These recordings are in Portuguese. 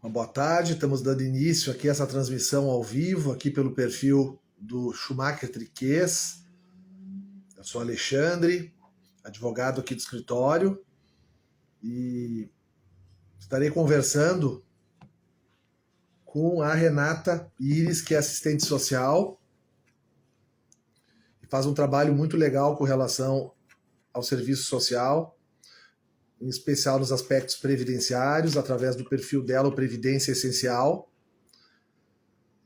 Uma boa tarde, estamos dando início aqui a essa transmissão ao vivo, aqui pelo perfil do Schumacher Triques. Eu sou Alexandre, advogado aqui do escritório, e estarei conversando com a Renata Iris, que é assistente social, e faz um trabalho muito legal com relação ao serviço social, em especial nos aspectos previdenciários, através do perfil dela, o Previdência Essencial.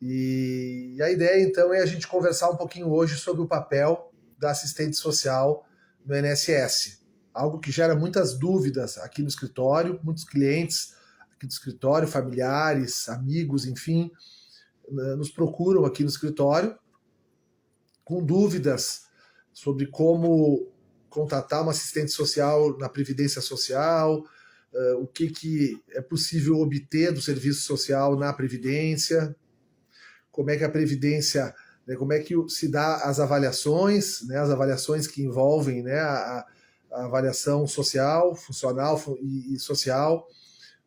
E a ideia, então, é a gente conversar um pouquinho hoje sobre o papel da assistente social no INSS. Algo que gera muitas dúvidas aqui no escritório, muitos clientes aqui do escritório, familiares, amigos, enfim, nos procuram aqui no escritório com dúvidas sobre como contratar uma assistente social na Previdência Social, o que é possível obter do serviço social na Previdência, como é que a Previdência, né, como é que se dá as avaliações, né, as avaliações que envolvem, né, a avaliação social, funcional e social,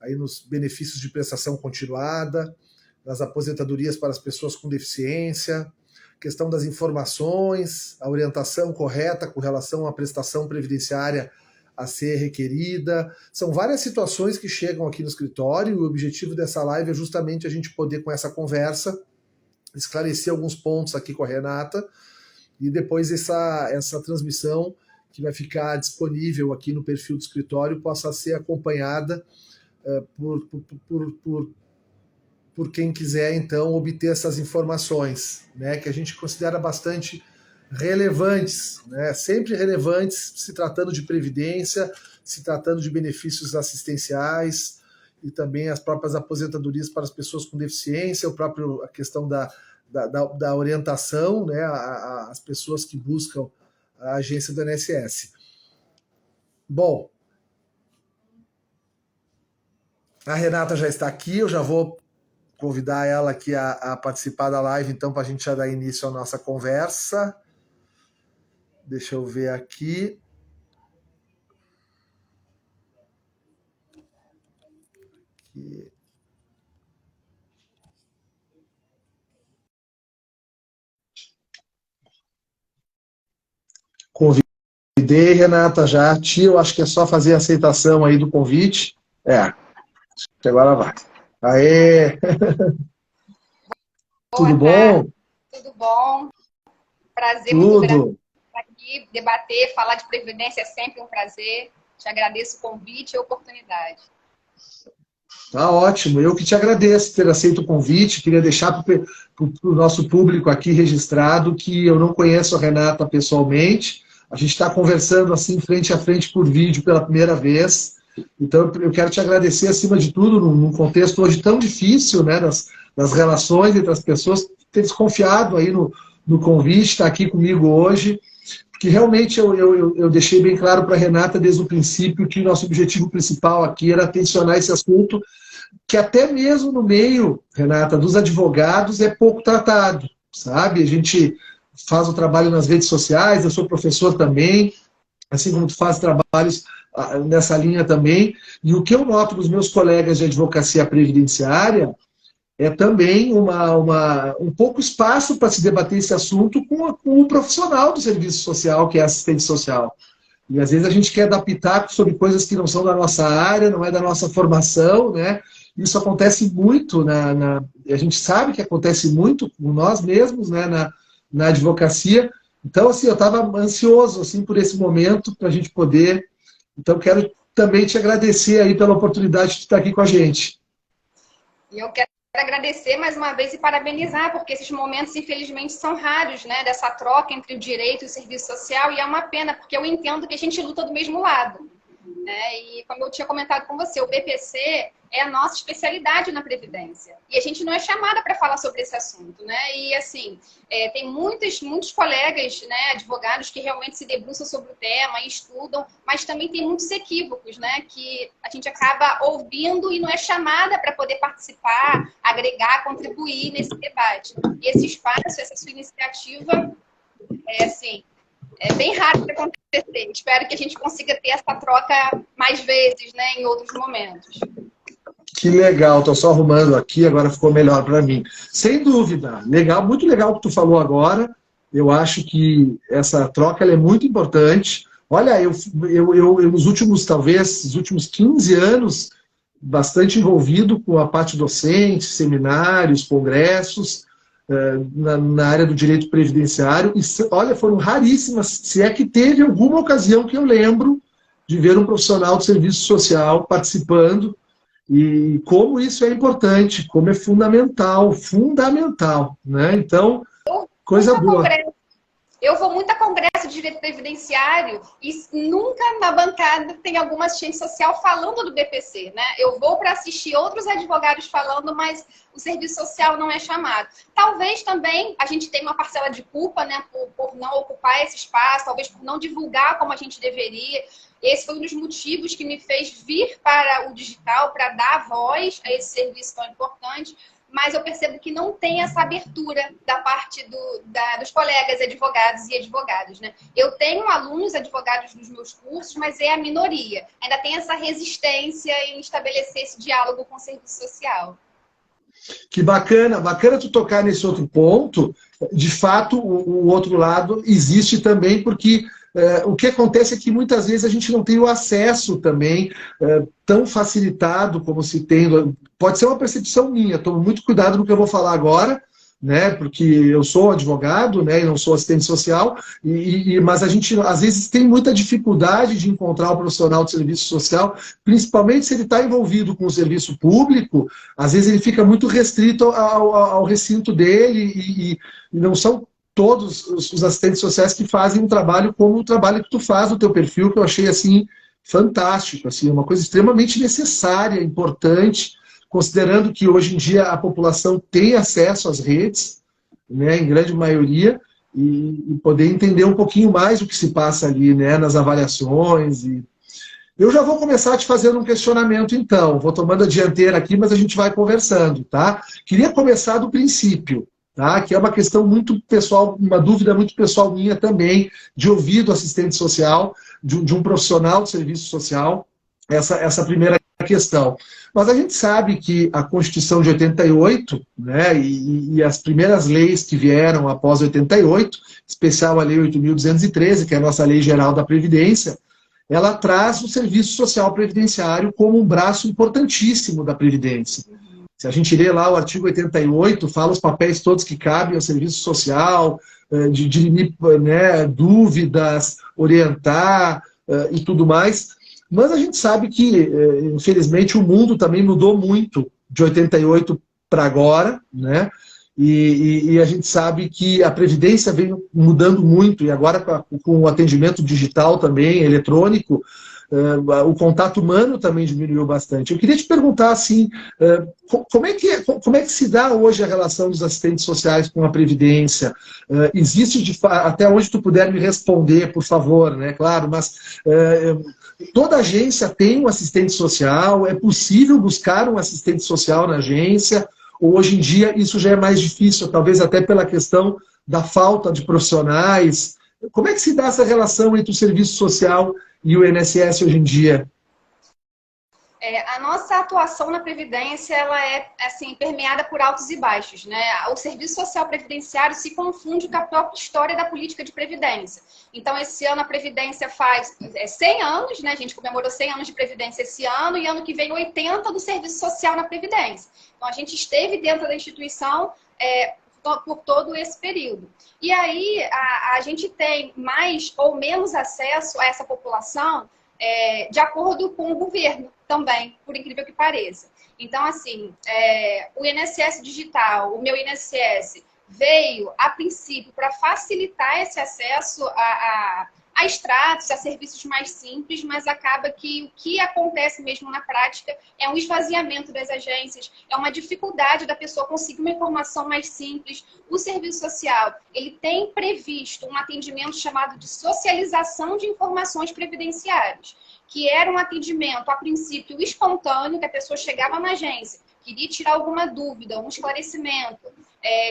aí nos benefícios de prestação continuada, nas aposentadorias para as pessoas com deficiência, questão das informações, a orientação correta com relação à prestação previdenciária a ser requerida. São várias situações que chegam aqui no escritório, e o objetivo dessa live é justamente a gente poder, com essa conversa, esclarecer alguns pontos aqui com a Renata, e depois essa transmissão que vai ficar disponível aqui no perfil do escritório possa ser acompanhada por quem quiser, então, obter essas informações, né, que a gente considera bastante relevantes, né, sempre relevantes, se tratando de previdência, se tratando de benefícios assistenciais e também as próprias aposentadorias para as pessoas com deficiência, a questão da orientação, né, às pessoas que buscam a agência do INSS. Bom, a Renata já está aqui, eu já vou convidar ela aqui a participar da live, então, para a gente já dar início à nossa conversa. Deixa eu ver aqui. Convidei, Renata, já. Eu acho que é só fazer a aceitação aí do convite. Agora vai. Aê! Tudo bom? Tudo bom. Prazer Tudo. muito grande estar aqui, debater, falar de previdência é sempre um prazer. Te agradeço o convite e a oportunidade. Tá ótimo. Eu que te agradeço ter aceito o convite. Queria deixar para o nosso público aqui registrado que eu não conheço a Renata pessoalmente. A gente está conversando assim, frente a frente, por vídeo, pela primeira vez. Então, eu quero te agradecer, acima de tudo, num contexto hoje tão difícil, né, das relações entre as pessoas, ter desconfiado aí no convite, estar aqui comigo hoje, porque realmente eu deixei bem claro para a Renata desde o princípio que o nosso objetivo principal aqui era atencionar esse assunto, que até mesmo no meio, Renata, dos advogados é pouco tratado, sabe? A gente faz o trabalho nas redes sociais, eu sou professor também, assim como tu faz trabalhos nessa linha também, e o que eu noto dos meus colegas de advocacia previdenciária é também um pouco espaço para se debater esse assunto com o profissional do serviço social, que é assistente social. E às vezes a gente quer dar pitaco sobre coisas que não são da nossa área, não é da nossa formação, né? Isso acontece muito, a gente sabe que acontece muito com nós mesmos, né, na advocacia. Então, assim, eu estava ansioso assim, por esse momento, para a gente poder. Então, quero também te agradecer aí pela oportunidade de estar aqui com a gente. E eu quero agradecer mais uma vez e parabenizar, porque esses momentos, infelizmente, são raros, né? Dessa troca entre o direito e o serviço social, e é uma pena, porque eu entendo que a gente luta do mesmo lado, né? E como eu tinha comentado com você, o BPC é a nossa especialidade na Previdência. E a gente não é chamada para falar sobre esse assunto, né? E, assim, tem muitos colegas, né, advogados que realmente se debruçam sobre o tema e estudam, mas também tem muitos equívocos, né, que a gente acaba ouvindo e não é chamada para poder participar, agregar, contribuir nesse debate. E esse espaço, essa sua iniciativa, é bem raro de acontecer. Espero que a gente consiga ter essa troca mais vezes, né, em outros momentos. Que legal, estou só arrumando aqui, agora ficou melhor para mim. Sem dúvida, legal, muito legal o que tu falou agora. Eu acho que essa troca ela é muito importante. Olha, eu nos últimos, talvez, os últimos 15 anos, bastante envolvido com a parte docente, seminários, congressos, na área do direito previdenciário. E, olha, foram raríssimas, se é que teve alguma ocasião que eu lembro de ver um profissional de serviço social participando. E como isso é importante, como é fundamental, fundamental, né? Então, coisa boa. Eu vou muito a congresso de direito previdenciário e nunca na bancada tem alguma assistente social falando do BPC, né? Eu vou para assistir outros advogados falando, mas o serviço social não é chamado. Talvez também a gente tenha uma parcela de culpa, né, por não ocupar esse espaço, talvez por não divulgar como a gente deveria. Esse foi um dos motivos que me fez vir para o digital, para dar voz a esse serviço tão importante. Mas eu percebo que não tem essa abertura da parte dos colegas advogados e advogadas, né? Eu tenho alunos advogados nos meus cursos, mas é a minoria. Ainda tem essa resistência em estabelecer esse diálogo com o serviço social. Que bacana, bacana tu tocar nesse outro ponto. De fato, o outro lado existe também, porque o que acontece é que muitas vezes a gente não tem o acesso também tão facilitado como se tem. Pode ser uma percepção minha, tomo muito cuidado no que eu vou falar agora, né? Porque eu sou advogado, né? E não sou assistente social, mas a gente às vezes tem muita dificuldade de encontrar o profissional de serviço social, principalmente se ele está envolvido com o serviço público. Às vezes ele fica muito restrito ao recinto dele e não são todos os assistentes sociais que fazem um trabalho como o trabalho que tu faz no teu perfil, que eu achei assim fantástico, assim, uma coisa extremamente necessária, importante, considerando que hoje em dia a população tem acesso às redes, né, em grande maioria, e poder entender um pouquinho mais o que se passa ali, né, nas avaliações. E eu já vou começar te fazendo um questionamento, então. Vou tomando a dianteira aqui, mas a gente vai conversando, tá? Queria começar do princípio, tá? Que é uma questão muito pessoal, uma dúvida muito pessoal minha também, de ouvir do assistente social, de um profissional de serviço social, essa primeira questão. Mas a gente sabe que a Constituição de 88, né, e as primeiras leis que vieram após 88, especial a Lei 8.213, que é a nossa Lei Geral da Previdência, ela traz o serviço social previdenciário como um braço importantíssimo da Previdência. Se a gente lê lá o artigo 88, fala os papéis todos que cabem ao serviço social, de dirimir, né, dúvidas, orientar e tudo mais. Mas a gente sabe que, infelizmente, o mundo também mudou muito de 88 para agora, né? E a gente sabe que a Previdência vem mudando muito, e agora com o atendimento digital também, eletrônico, o contato humano também diminuiu bastante. Eu queria te perguntar, assim, como é que se dá hoje a relação dos assistentes sociais com a Previdência? Existe, até onde tu puder me responder, por favor, né? Claro, mas toda agência tem um assistente social, é possível buscar um assistente social na agência, ou hoje em dia isso já é mais difícil, talvez até pela questão da falta de profissionais. Como é que se dá essa relação entre o serviço social e o INSS hoje em dia? A nossa atuação na Previdência ela é assim, permeada por altos e baixos, né? O serviço social previdenciário se confunde com a própria história da política de Previdência. Então, esse ano a Previdência faz 100 anos, né? A gente comemorou 100 anos de Previdência esse ano, e ano que vem 80 do serviço social na Previdência. Então, a gente esteve dentro da instituição por todo esse período. E aí, a gente tem mais ou menos acesso a essa população de acordo com o governo também, por incrível que pareça. Então, assim, o INSS digital, o meu INSS, veio, a princípio, para facilitar esse acesso a extratos, a serviços mais simples, mas acaba que o que acontece mesmo na prática é um esvaziamento das agências, é uma dificuldade da pessoa conseguir uma informação mais simples. O serviço social, ele tem previsto um atendimento chamado de socialização de informações previdenciárias, que era um atendimento, a princípio, espontâneo, que a pessoa chegava na agência, queria tirar alguma dúvida, um esclarecimento,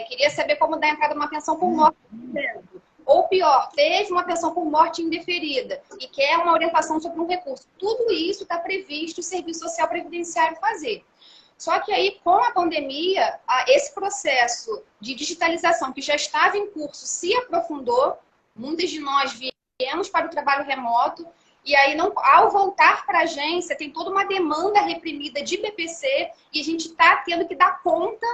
queria saber como dar entrada numa pensão por morte, por exemplo. Ou pior, teve uma pensão por morte indeferida e quer uma orientação sobre um recurso. Tudo isso está previsto o Serviço Social Previdenciário fazer. Só que aí, com a pandemia, esse processo de digitalização que já estava em curso se aprofundou. Muitas de nós viemos para o trabalho remoto e aí, ao voltar para a agência, tem toda uma demanda reprimida de BPC e a gente está tendo que dar conta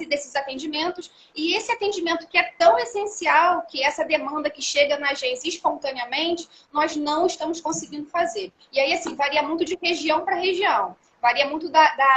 desses atendimentos. E esse atendimento que é tão essencial, que essa demanda que chega na agência espontaneamente, nós não estamos conseguindo fazer. E aí, assim, varia muito de região para região. Varia muito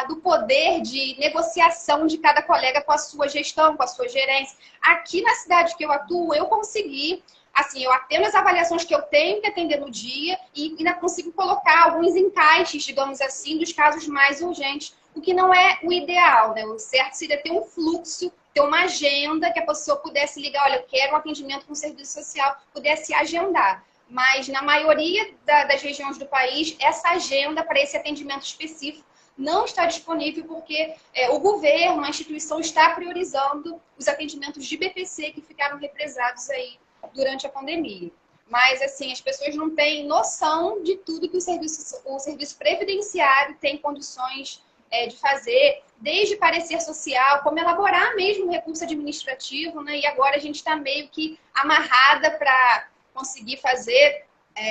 do poder de negociação de cada colega com a sua gestão, com a sua gerência. Aqui na cidade que eu atuo, eu consegui, assim, eu atendo as avaliações que eu tenho que atender no dia e ainda consigo colocar alguns encaixes, digamos assim, dos casos mais urgentes, o que não é o ideal, né? O certo seria ter um fluxo, ter uma agenda que a pessoa pudesse ligar, olha, eu quero um atendimento com serviço social, pudesse agendar. Mas na maioria das regiões do país, essa agenda para esse atendimento específico não está disponível porque o governo, a instituição está priorizando os atendimentos de BPC que ficaram represados aí durante a pandemia. Mas, assim, as pessoas não têm noção de tudo que o serviço previdenciário tem condições de fazer, desde parecer social, como elaborar mesmo o recurso administrativo, né? E agora a gente está meio que amarrada para conseguir fazer,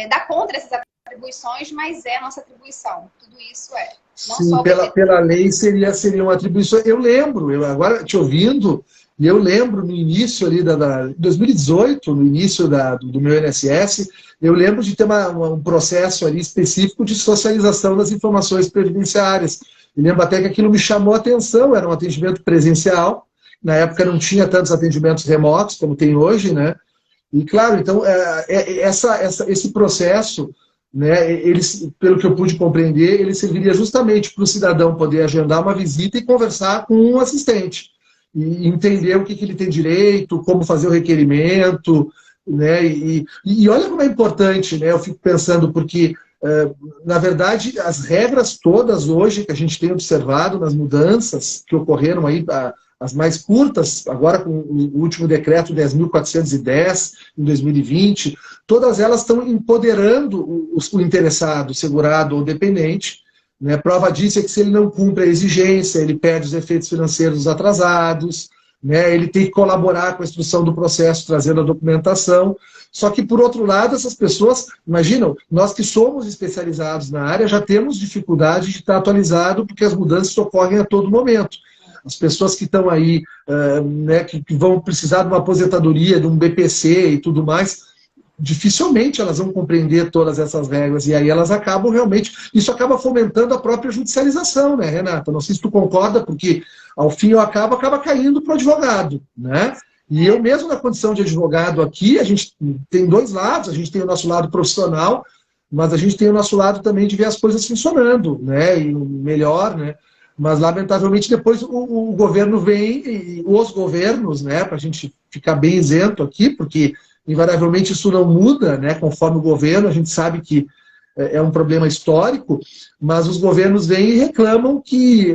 dar conta dessas atribuições, mas é nossa atribuição. Tudo isso é. Não Sim, só pela lei seria uma atribuição. Eu lembro, agora te ouvindo, e eu lembro no início ali, 2018, no início do meu INSS, eu lembro de ter um processo ali específico de socialização das informações previdenciárias. E lembro até que aquilo me chamou a atenção, era um atendimento presencial, na época não tinha tantos atendimentos remotos como tem hoje, né? E claro, então, esse processo, né, pelo que eu pude compreender, ele serviria justamente para o cidadão poder agendar uma visita e conversar com um assistente. E entender o que ele tem direito, como fazer o requerimento, né? E olha como é importante, né? Eu fico pensando, porque, na verdade, as regras todas hoje que a gente tem observado nas mudanças que ocorreram aí, as mais curtas, agora com o último decreto 10.410, em 2020, todas elas estão empoderando o interessado, segurado ou dependente, né? Prova disso é que se ele não cumpre a exigência, ele perde os efeitos financeiros atrasados, né? Ele tem que colaborar com a instrução do processo, trazendo a documentação. Só que, por outro lado, essas pessoas, imaginam, nós que somos especializados na área, já temos dificuldade de estar atualizado, porque as mudanças ocorrem a todo momento. As pessoas que estão aí, né, que vão precisar de uma aposentadoria, de um BPC e tudo mais, dificilmente elas vão compreender todas essas regras, e aí elas acabam realmente, isso acaba fomentando a própria judicialização, né, Renata? Não sei se tu concorda, porque ao fim e ao cabo acaba caindo para o advogado, né? E eu mesmo na condição de advogado aqui, a gente tem dois lados, a gente tem o nosso lado profissional, mas a gente tem o nosso lado também de ver as coisas funcionando, né, e melhor, né? Mas, lamentavelmente, depois o governo vem, e os governos, né, para a gente ficar bem isento aqui, porque invariavelmente isso não muda, né, conforme o governo, a gente sabe que é um problema histórico, mas os governos vêm e reclamam que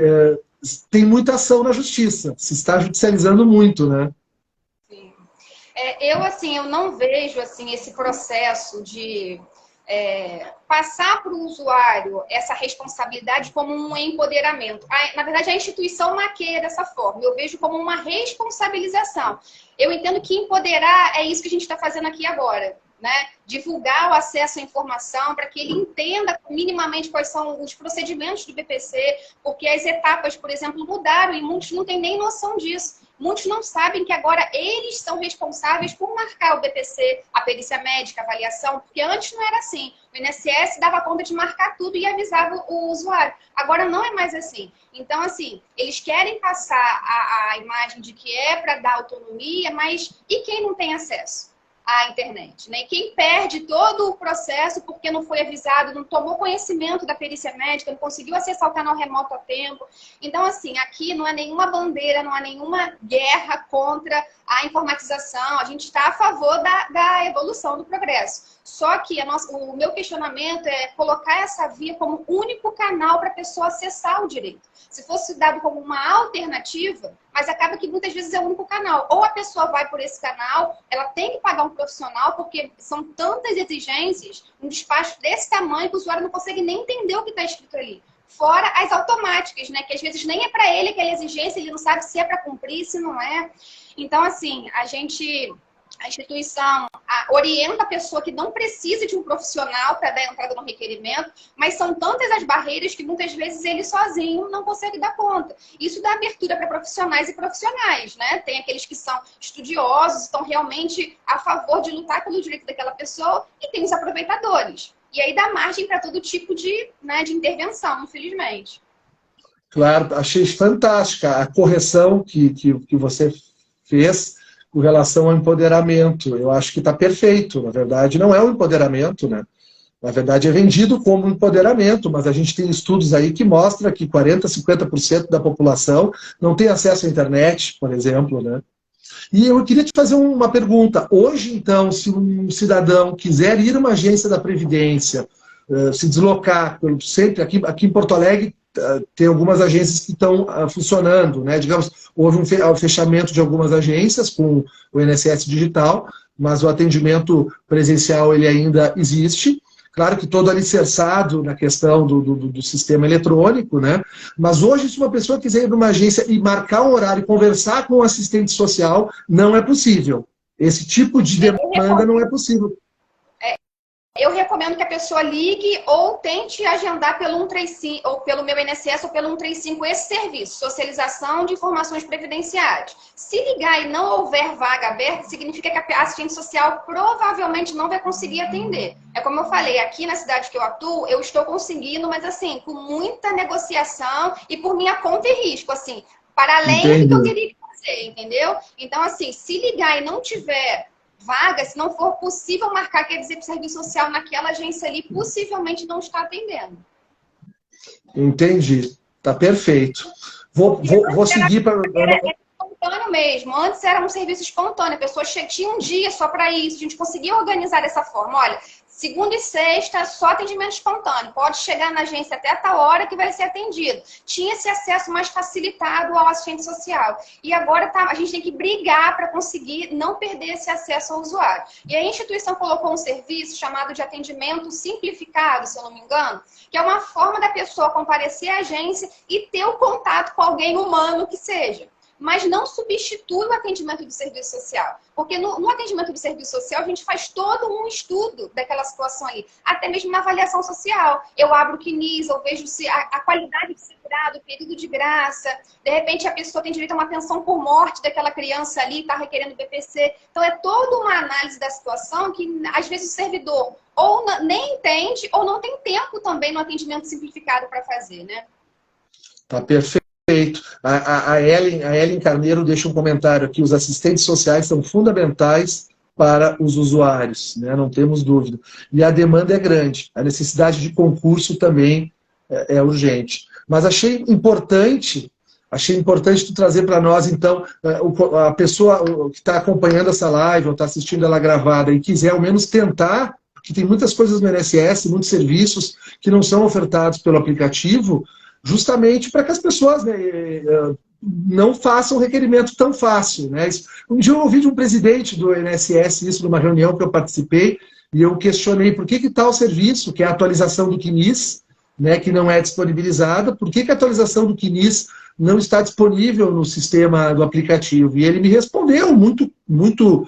tem muita ação na justiça, se está judicializando muito, né? Sim. Eu não vejo, assim, esse processo de passar para o usuário essa responsabilidade como um empoderamento. Na verdade, a instituição maqueia dessa forma. Eu vejo como uma responsabilização. Eu entendo que empoderar é isso que a gente está fazendo aqui agora, né? Divulgar o acesso à informação para que ele entenda minimamente quais são os procedimentos do BPC, porque as etapas, por exemplo, mudaram e muitos não têm nem noção disso. Muitos não sabem que agora eles são responsáveis por marcar o BPC, a perícia médica, a avaliação, porque antes não era assim. O INSS dava conta de marcar tudo e avisava o usuário. Agora não é mais assim. Então, assim, eles querem passar a imagem de que é para dar autonomia, mas e quem não tem acesso à internet, né? E quem perde todo o processo porque não foi avisado, não tomou conhecimento da perícia médica, não conseguiu acessar o canal remoto a tempo. Então, assim, aqui não há nenhuma bandeira, não há nenhuma guerra contra a informatização. A gente está a favor da evolução, do progresso. Só que o meu questionamento é colocar essa via como único canal para a pessoa acessar o direito. Se fosse dado como uma alternativa, mas acaba que muitas vezes é o único canal. Ou a pessoa vai por esse canal, ela tem que pagar um profissional, porque são tantas exigências, um despacho desse tamanho que o usuário não consegue nem entender o que está escrito ali. Fora as automáticas, né? Que às vezes nem é para ele aquela exigência, ele não sabe se é para cumprir, se não é. Então, assim, a instituição orienta a pessoa que não precisa de um profissional para dar entrada no requerimento, mas são tantas as barreiras que muitas vezes ele sozinho não consegue dar conta. Isso dá abertura para profissionais e profissionais, né? Tem aqueles que são estudiosos, estão realmente a favor de lutar pelo direito daquela pessoa, e tem os aproveitadores. E aí dá margem para todo tipo de intervenção, infelizmente. Claro, achei fantástica a correção que você fez com relação ao empoderamento. Eu acho que está perfeito. Na verdade, não é um empoderamento, né? Na verdade, é vendido como empoderamento, mas a gente tem estudos aí que mostram que 40%, 50% da população não tem acesso à internet, por exemplo, né? E eu queria te fazer uma pergunta. Hoje, então, se um cidadão quiser ir a uma agência da Previdência, se deslocar, sempre aqui em Porto Alegre, tem algumas agências que estão funcionando, né? Digamos, houve um fechamento de algumas agências com o INSS digital, mas o atendimento presencial ele ainda existe. Claro que todo alicerçado na questão do sistema eletrônico, né? Mas hoje, se uma pessoa quiser ir para uma agência e marcar um horário e conversar com o assistente social, não é possível. Esse tipo de demanda não é possível. Eu recomendo que a pessoa ligue ou tente agendar pelo 135, ou pelo meu INSS ou pelo 135 esse serviço, socialização de informações previdenciárias. Se ligar e não houver vaga aberta, significa que a assistente social provavelmente não vai conseguir atender. É como eu falei, aqui na cidade que eu atuo, eu estou conseguindo, mas assim, com muita negociação e por minha conta e risco, assim, para além do que eu teria que fazer, entendeu? Então, assim, se ligar e não tiver vaga, se não for possível marcar, quer dizer que o serviço social naquela agência ali possivelmente não está atendendo. Entendi. Tá perfeito. Vou seguir para... É espontâneo mesmo. Antes era um serviço espontâneo. A pessoa tinha um dia só para isso. A gente conseguia organizar dessa forma. Olha, segunda e sexta, só atendimento espontâneo. Pode chegar na agência até tal hora que vai ser atendido. Tinha esse acesso mais facilitado ao assistente social. E agora a gente tem que brigar para conseguir não perder esse acesso ao usuário. E a instituição colocou um serviço chamado de atendimento simplificado, se eu não me engano, que é uma forma da pessoa comparecer à agência e ter o contato com alguém humano que seja. Mas não substitui o atendimento do serviço social. Porque no atendimento do serviço social, a gente faz todo um estudo daquela situação ali. Até mesmo na avaliação social. Eu abro o CNIS, eu vejo se a qualidade de segurado, o período de graça. De repente, a pessoa tem direito a uma pensão por morte daquela criança ali, está requerendo BPC. Então, é toda uma análise da situação que, às vezes, o servidor ou nem entende ou não tem tempo também no atendimento simplificado para fazer, né? Tá perfeito. A Ellen Carneiro deixa um comentário aqui: os assistentes sociais são fundamentais para os usuários, né? Não temos dúvida. E a demanda é grande, a necessidade de concurso também é urgente. Mas achei importante tu trazer para nós, então, a pessoa que está acompanhando essa live ou está assistindo ela gravada e quiser ao menos tentar, porque tem muitas coisas no INSS, muitos serviços que não são ofertados pelo aplicativo, justamente para que as pessoas, né, não façam requerimento tão fácil, né? Um dia eu ouvi de um presidente do INSS isso numa reunião que eu participei, e eu questionei por que tal serviço, que é a atualização do CNIS, né, que não é disponibilizada, por que a atualização do CNIS não está disponível no sistema do aplicativo? E ele me respondeu muito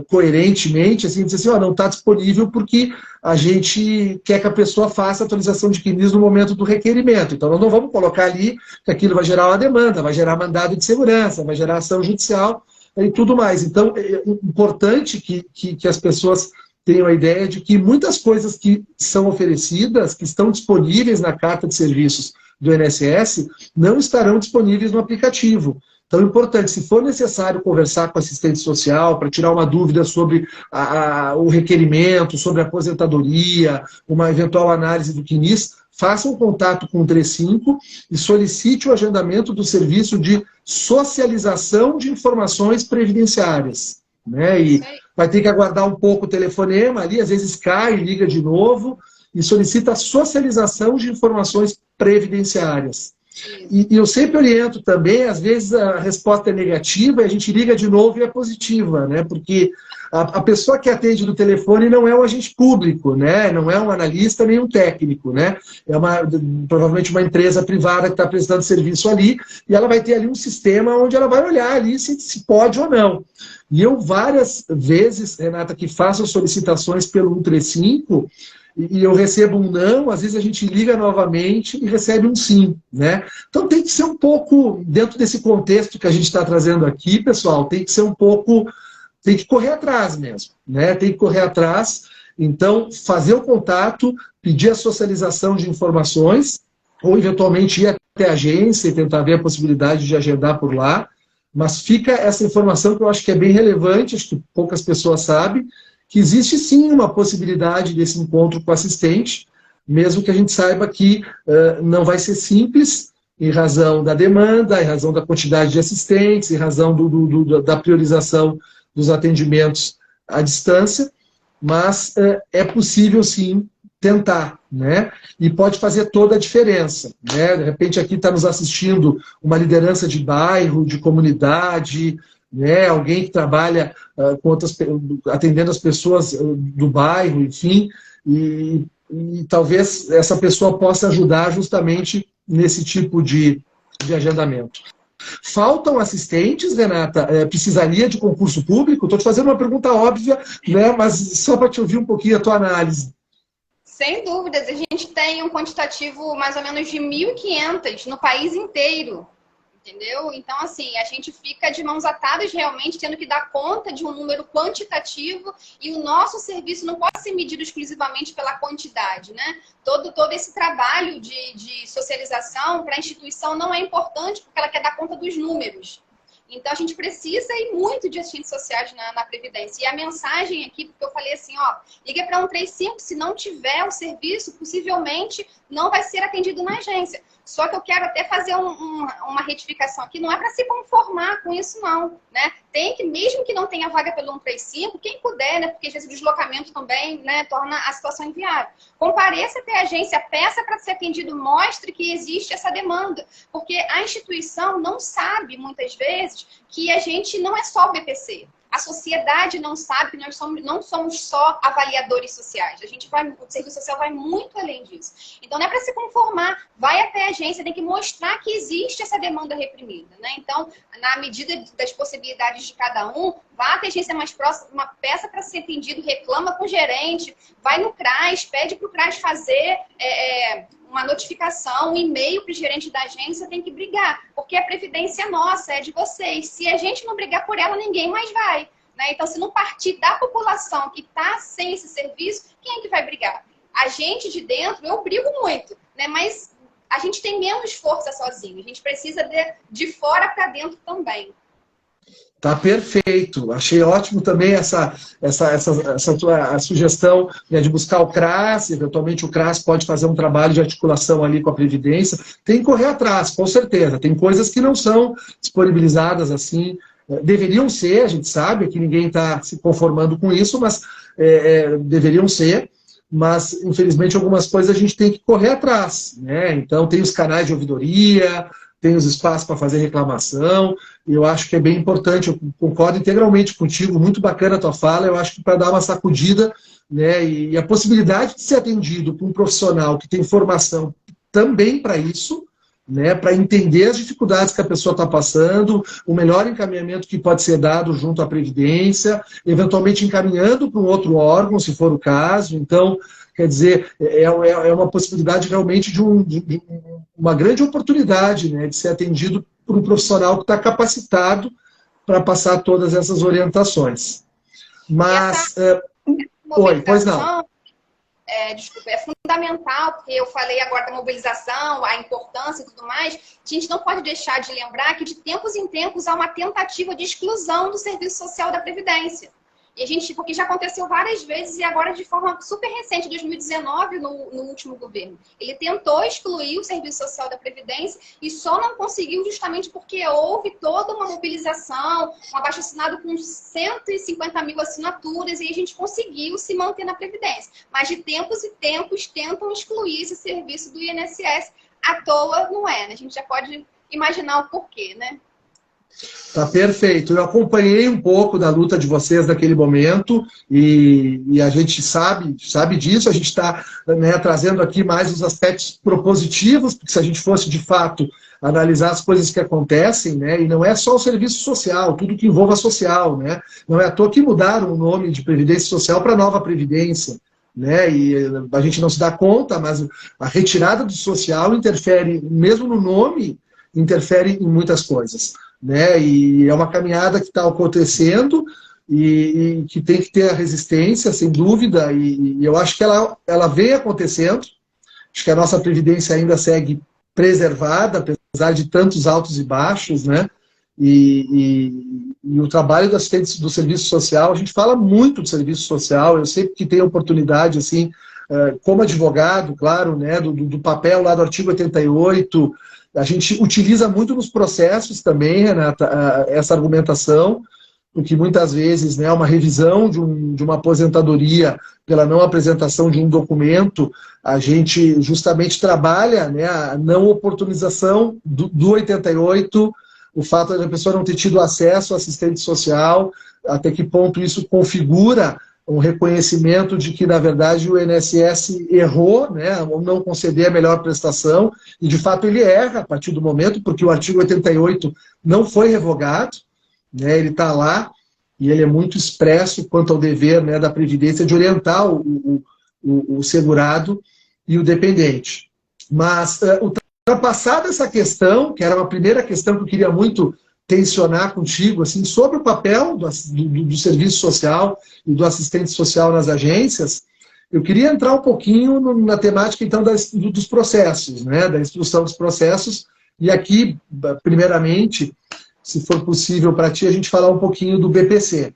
coerentemente, assim, disse assim: não está disponível porque a gente quer que a pessoa faça a atualização de CNIS no momento do requerimento. Então, nós não vamos colocar ali que aquilo vai gerar uma demanda, vai gerar mandado de segurança, vai gerar ação judicial e tudo mais. Então, é importante que as pessoas tenham a ideia de que muitas coisas que são oferecidas, que estão disponíveis na carta de serviços do INSS, não estarão disponíveis no aplicativo. Então, é importante, se for necessário conversar com o assistente social para tirar uma dúvida sobre o requerimento, sobre a aposentadoria, uma eventual análise do CNIS, faça um contato com o 35 e solicite o agendamento do serviço de socialização de informações previdenciárias, né? E vai ter que aguardar um pouco o telefonema ali, às vezes cai, liga de novo e solicita a socialização de informações previdenciárias. E eu sempre oriento também, às vezes a resposta é negativa, e a gente liga de novo e é positiva, né? Porque a pessoa que atende no telefone não é um agente público, né? Não é um analista nem um técnico, né? É provavelmente uma empresa privada que está prestando serviço ali, e ela vai ter ali um sistema onde ela vai olhar ali se pode ou não. E eu várias vezes, Renata, que faço solicitações pelo 135, e eu recebo um não, às vezes a gente liga novamente e recebe um sim, né? Então tem que ser um pouco, dentro desse contexto que a gente está trazendo aqui, pessoal, tem que ser um pouco, tem que correr atrás mesmo, né? Tem que correr atrás, então fazer o contato, pedir a socialização de informações, ou eventualmente ir até a agência e tentar ver a possibilidade de agendar por lá, mas fica essa informação que eu acho que é bem relevante, acho que poucas pessoas sabem, que existe sim uma possibilidade desse encontro com o assistente, mesmo que a gente saiba que não vai ser simples, em razão da demanda, em razão da quantidade de assistentes, em razão da priorização dos atendimentos à distância, mas é possível sim tentar, né? E pode fazer toda a diferença, né? De repente aqui está nos assistindo uma liderança de bairro, de comunidade, né? Alguém que trabalha atendendo as pessoas do bairro, enfim, e talvez essa pessoa possa ajudar justamente nesse tipo de agendamento. Faltam assistentes, Renata? Precisaria de concurso público? Estou te fazendo uma pergunta óbvia, né? Mas só para te ouvir um pouquinho a tua análise. Sem dúvidas, a gente tem um quantitativo mais ou menos de 1.500 no país inteiro. Entendeu? Então, assim, a gente fica de mãos atadas realmente, tendo que dar conta de um número quantitativo, e o nosso serviço não pode ser medido exclusivamente pela quantidade, né? Todo esse trabalho de socialização para a instituição não é importante, porque ela quer dar conta dos números. Então, a gente precisa ir muito de assistentes sociais na Previdência. E a mensagem aqui, porque eu falei assim, ó, liga para 135, se não tiver o serviço, possivelmente não vai ser atendido na agência. Só que eu quero até fazer uma retificação aqui, não é para se conformar com isso não, né? Tem que, mesmo que não tenha vaga pelo 135, quem puder, né? Porque às vezes o deslocamento também, né, torna a situação inviável. Compareça até a agência, peça para ser atendido, mostre que existe essa demanda. Porque a instituição não sabe, muitas vezes, que a gente não é só o BPC. A sociedade não sabe que nós não somos só avaliadores sociais. O serviço social vai muito além disso. Então, não é para se conformar. Vai até a agência, tem que mostrar que existe essa demanda reprimida, né? Então, na medida das possibilidades de cada um, vá até a agência mais próxima, uma peça para ser atendido, reclama com o gerente, vai no CRAS, pede para o CRAS fazer uma notificação, um e-mail para o gerente da agência, tem que brigar, porque a previdência é nossa, é de vocês. Se a gente não brigar por ela, ninguém mais vai, né? Então, se não partir da população que está sem esse serviço, quem é que vai brigar? A gente de dentro, eu brigo muito, né? Mas a gente tem menos força sozinho, a gente precisa de fora para dentro também. Tá perfeito. Achei ótimo também essa tua sugestão, né, de buscar o CRAS. Eventualmente o CRAS pode fazer um trabalho de articulação ali com a Previdência. Tem que correr atrás, com certeza. Tem coisas que não são disponibilizadas assim. Deveriam ser, a gente sabe que ninguém está se conformando com isso, mas deveriam ser. Mas, infelizmente, algumas coisas a gente tem que correr atrás, né? Então, tem os canais de ouvidoria, tem os espaços para fazer reclamação, e eu acho que é bem importante, eu concordo integralmente contigo, muito bacana a tua fala, eu acho que para dar uma sacudida, né, e a possibilidade de ser atendido por um profissional que tem formação também para isso, né, para entender as dificuldades que a pessoa está passando, o melhor encaminhamento que pode ser dado junto à Previdência, eventualmente encaminhando para um outro órgão, se for o caso. Então, quer dizer, é uma possibilidade realmente de uma grande oportunidade, né, de ser atendido por um profissional que está capacitado para passar todas essas orientações. Mas... Oi, pois não. Desculpa, é fundamental, porque eu falei agora da mobilização, a importância e tudo mais. A gente não pode deixar de lembrar que de tempos em tempos há uma tentativa de exclusão do serviço social da Previdência. E porque já aconteceu várias vezes e agora de forma super recente, 2019, no último governo. Ele tentou excluir o serviço social da Previdência e só não conseguiu justamente porque houve toda uma mobilização, um abaixo-assinado com 150 mil assinaturas, e a gente conseguiu se manter na Previdência. Mas de tempos e tempos tentam excluir esse serviço do INSS à toa não é, né? A gente já pode imaginar o porquê, né? Tá perfeito. Eu acompanhei um pouco da luta de vocês naquele momento e a gente sabe disso. A gente está, né, trazendo aqui mais os aspectos propositivos, porque se a gente fosse de fato analisar as coisas que acontecem, né, e não é só o serviço social, tudo que envolva social, né, não é à toa que mudaram o nome de Previdência Social para Nova Previdência. Né, e a gente não se dá conta, mas a retirada do social interfere, mesmo no nome, interfere em muitas coisas. Né? E é uma caminhada que está acontecendo e que tem que ter a resistência, sem dúvida, e eu acho que ela vem acontecendo. Acho que a nossa Previdência ainda segue preservada, apesar de tantos altos e baixos, né? E o trabalho do assistente do serviço social, a gente fala muito do serviço social, eu sempre que tenho oportunidade, assim, como advogado, claro, né, do papel lá do artigo 88, a gente utiliza muito nos processos também, Renata, essa argumentação, porque muitas vezes, né, uma revisão de uma aposentadoria pela não apresentação de um documento, a gente justamente trabalha, né, a não oportunização do 88, o fato de a pessoa não ter tido acesso ao assistente social, até que ponto isso configura um reconhecimento de que, na verdade, o INSS errou, né, ao não conceder a melhor prestação, e, de fato, ele erra a partir do momento, porque o artigo 88 não foi revogado, né, ele está lá, e ele é muito expresso quanto ao dever, né, da Previdência de orientar o segurado e o dependente. Mas, ultrapassada essa questão, que era uma primeira questão que eu queria muito tensionar contigo, assim, sobre o papel do serviço social e do assistente social nas agências, eu queria entrar um pouquinho na temática, então, dos processos, né, da instrução dos processos, e aqui, primeiramente, se for possível para ti, a gente falar um pouquinho do BPC.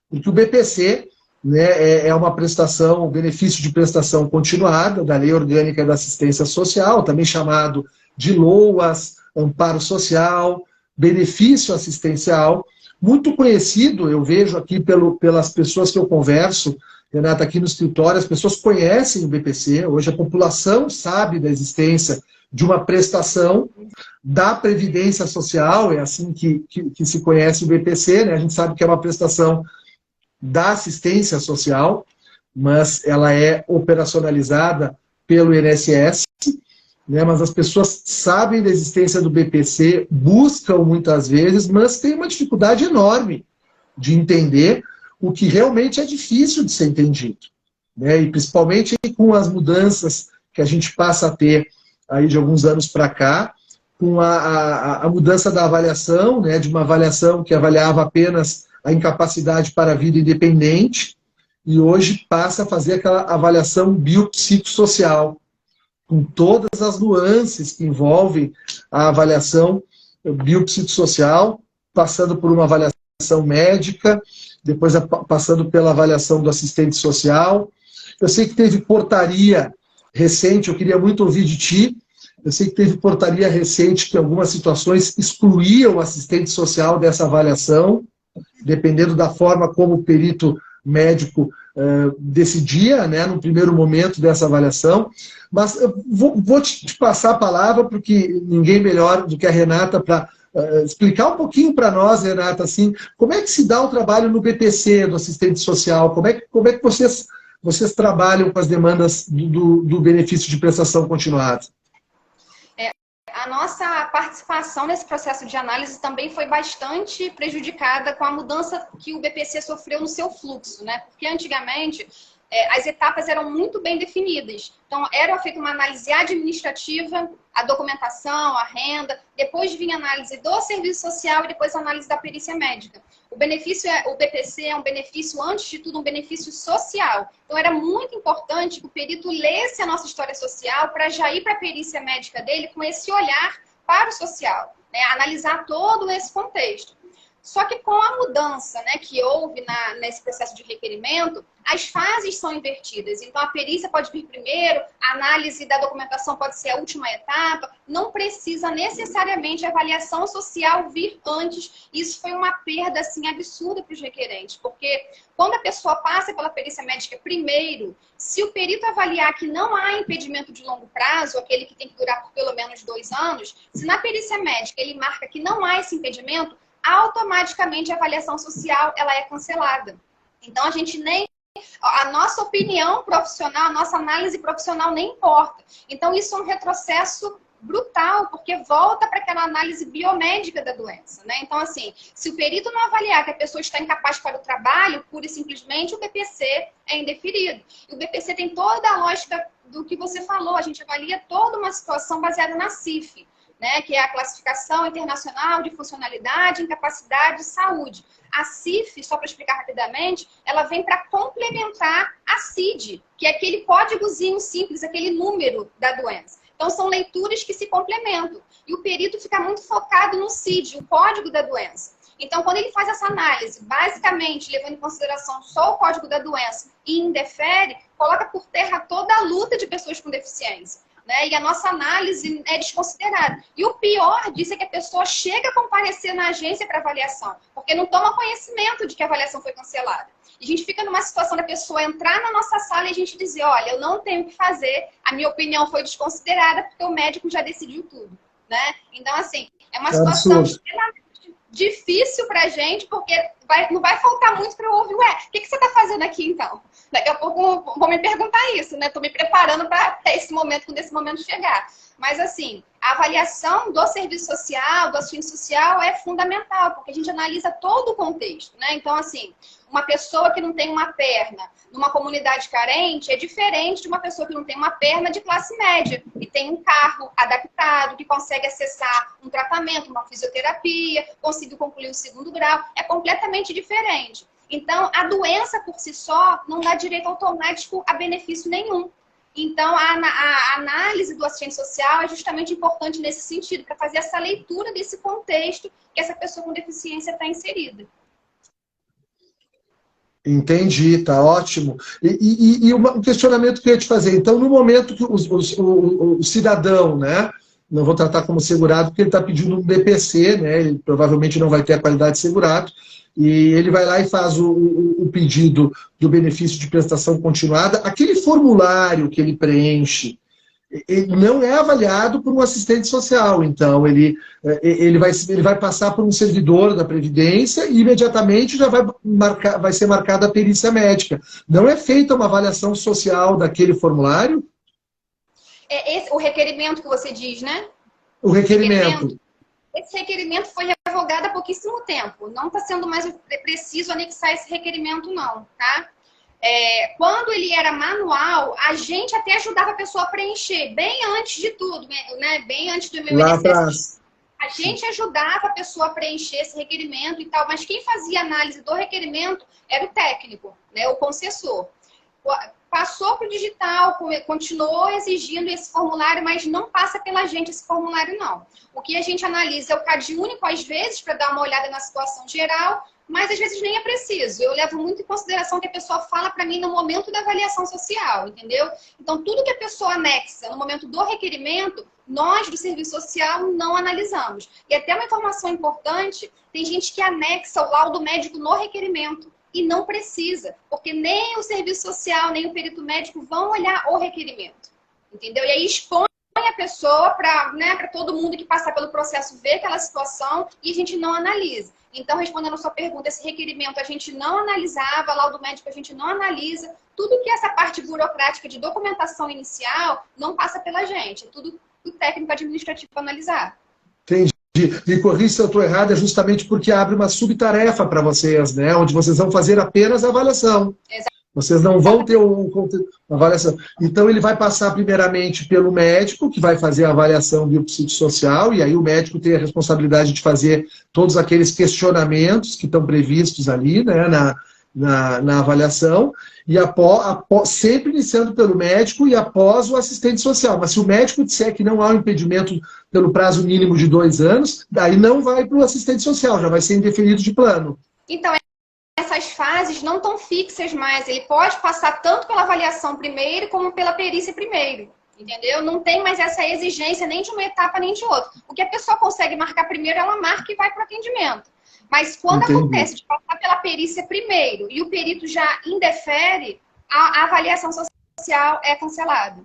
Porque o BPC, né, é uma prestação, um benefício de prestação continuada da Lei Orgânica da Assistência Social, também chamado de LOAS, Amparo Social, benefício assistencial, muito conhecido, eu vejo aqui pelas pessoas que eu converso, Renata, aqui no escritório, as pessoas conhecem o BPC, hoje a população sabe da existência de uma prestação da Previdência Social, é assim que se conhece o BPC, né? A gente sabe que é uma prestação da assistência social, mas ela é operacionalizada pelo INSS, né, mas as pessoas sabem da existência do BPC, buscam muitas vezes, mas tem uma dificuldade enorme de entender o que realmente é difícil de ser entendido. Né, e principalmente com as mudanças que a gente passa a ter aí de alguns anos para cá, com a mudança da avaliação, né, de uma avaliação que avaliava apenas a incapacidade para a vida independente, e hoje passa a fazer aquela avaliação biopsicossocial, com todas as nuances que envolvem a avaliação biopsicossocial, passando por uma avaliação médica, depois passando pela avaliação do assistente social. Eu sei que teve portaria recente, eu queria muito ouvir de ti, eu sei que teve portaria recente que em algumas situações excluía o assistente social dessa avaliação, dependendo da forma como o perito médico decidia, né, no primeiro momento dessa avaliação. Mas eu vou te passar a palavra, porque ninguém melhor do que a Renata para explicar um pouquinho para nós, Renata, assim, como é que se dá o trabalho no BPC, do assistente social, como é que vocês trabalham com as demandas do benefício de prestação continuada? A nossa participação nesse processo de análise também foi bastante prejudicada com a mudança que o BPC sofreu no seu fluxo, né? Porque antigamente as etapas eram muito bem definidas. Então, era feita uma análise administrativa, a documentação, a renda, depois vinha a análise do serviço social e depois a análise da perícia médica. O BPC é um benefício, antes de tudo, um benefício social. Então, era muito importante que o perito lesse a nossa história social para já ir para a perícia médica dele com esse olhar para o social, né? Analisar todo esse contexto. Só que com a mudança, né, que houve nesse processo de requerimento, as fases são invertidas. Então, a perícia pode vir primeiro, a análise da documentação pode ser a última etapa, não precisa necessariamente a avaliação social vir antes. Isso foi uma perda, assim, absurda para os requerentes, porque quando a pessoa passa pela perícia médica primeiro, se o perito avaliar que não há impedimento de longo prazo, aquele que tem que durar por pelo menos 2 anos, se na perícia médica ele marca que não há esse impedimento, automaticamente a avaliação social ela é cancelada. Então, a nossa opinião profissional, a nossa análise profissional nem importa. Então, isso é um retrocesso brutal, porque volta para aquela análise biomédica da doença, né? Então, assim, se o perito não avaliar que a pessoa está incapaz para o trabalho, pura e simplesmente o BPC é indeferido. E o BPC tem toda a lógica do que você falou, a gente avalia toda uma situação baseada na CIF, né, que é a Classificação Internacional de Funcionalidade, Incapacidade e Saúde. A CIF, só para explicar rapidamente, ela vem para complementar a CID, que é aquele códigozinho simples, aquele número da doença. Então, são leituras que se complementam. E o perito fica muito focado no CID, o código da doença. Então, quando ele faz essa análise, basicamente, levando em consideração só o código da doença e indefere, coloca por terra toda a luta de pessoas com deficiência. Né? E a nossa análise é desconsiderada. E o pior disso é que a pessoa chega a comparecer na agência para avaliação, porque não toma conhecimento de que a avaliação foi cancelada. E a gente fica numa situação da pessoa entrar na nossa sala e a gente dizer, olha, eu não tenho o que fazer, a minha opinião foi desconsiderada porque o médico já decidiu tudo. Né? Então, assim, é uma situação extremamente difícil pra gente, porque não vai faltar muito para eu ouvir, ué, o que você está fazendo aqui então? Daqui a pouco vou me perguntar isso, né? Estou me preparando para esse momento, quando esse momento chegar. Mas, assim, a avaliação do serviço social, do assistente social é fundamental, porque a gente analisa todo o contexto, né? Então, assim, uma pessoa que não tem uma perna numa comunidade carente é diferente de uma pessoa que não tem uma perna de classe média e tem um carro adaptado, que consegue acessar um tratamento, uma fisioterapia, conseguiu concluir o 2º grau. É completamente diferente. Então, a doença por si só não dá direito automático a benefício nenhum. Então, a análise do assistente social é justamente importante nesse sentido, para fazer essa leitura desse contexto que essa pessoa com deficiência está inserida. Entendi, tá ótimo. E um questionamento que eu ia te fazer. Então, no momento que o cidadão, né, não vou tratar como segurado, porque ele está pedindo um BPC, né, ele provavelmente não vai ter a qualidade de segurado, e ele vai lá e faz o pedido do benefício de prestação continuada. Aquele formulário que ele preenche, ele não é avaliado por um assistente social. Então, ele vai passar por um servidor da Previdência e imediatamente já vai ser marcada a perícia médica. Não é feita uma avaliação social daquele formulário? O requerimento que você diz, né? O requerimento. Esse requerimento foi revogado há pouquíssimo tempo. Não está sendo mais preciso anexar esse requerimento, não, tá? Quando ele era manual, a gente até ajudava a pessoa a preencher, bem antes de tudo, né? Bem antes do meu INSS. A gente ajudava a pessoa a preencher esse requerimento e tal, mas quem fazia análise do requerimento era o técnico, né? O concessor. Passou para o digital, continuou exigindo esse formulário, mas não passa pela gente esse formulário, não. O que a gente analisa é o CAD único, às vezes, para dar uma olhada na situação geral, mas às vezes nem é preciso. Eu levo muito em consideração o que a pessoa fala para mim no momento da avaliação social, entendeu? Então, tudo que a pessoa anexa no momento do requerimento, nós do serviço social não analisamos. E até uma informação importante, tem gente que anexa o laudo médico no requerimento. E não precisa, porque nem o serviço social, nem o perito médico vão olhar o requerimento, entendeu? E aí expõe a pessoa para, né, para todo mundo que passar pelo processo ver aquela situação e a gente não analisa. Então, respondendo a sua pergunta, esse requerimento a gente não analisava, laudo médico a gente não analisa, tudo que essa parte burocrática de documentação inicial não passa pela gente, é tudo do técnico administrativo para analisar. Entendi. Me corrija se eu estou errado, é justamente porque abre uma subtarefa para vocês, né? Onde vocês vão fazer apenas a avaliação. Exato. Vocês não vão ter a avaliação. Então, ele vai passar primeiramente pelo médico, que vai fazer a avaliação biopsicossocial, e aí o médico tem a responsabilidade de fazer todos aqueles questionamentos que estão previstos ali, né, na avaliação, e sempre iniciando pelo médico e após o assistente social. Mas se o médico disser que não há um impedimento pelo prazo mínimo de 2 anos, daí não vai para o assistente social, já vai ser indeferido de plano. Então, essas fases não estão fixas mais. Ele pode passar tanto pela avaliação primeiro, como pela perícia primeiro. Entendeu? Não tem mais essa exigência nem de uma etapa nem de outra. O que a pessoa consegue marcar primeiro, ela marca e vai para o atendimento. Mas quando acontece de passar pela perícia primeiro e o perito já indefere, a avaliação social é cancelada.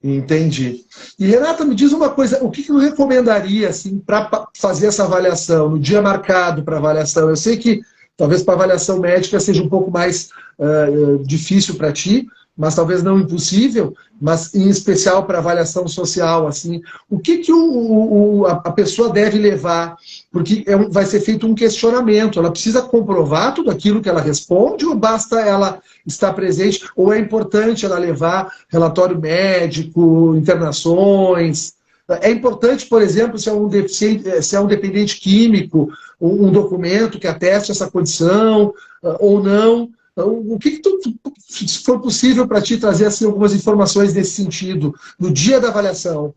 Entendi. E, Renata, me diz uma coisa, o que eu recomendaria assim, para fazer essa avaliação, no dia marcado para avaliação? Eu sei que talvez para avaliação médica seja um pouco mais difícil para ti, mas talvez não impossível, mas em especial para avaliação social, assim, o que a pessoa deve levar? Porque vai ser feito um questionamento, ela precisa comprovar tudo aquilo que ela responde, ou basta ela estar presente, ou é importante ela levar relatório médico, internações? É importante, por exemplo, se é um dependente químico, um documento que ateste essa condição, ou não. O que se for possível para ti trazer assim, algumas informações nesse sentido, no dia da avaliação?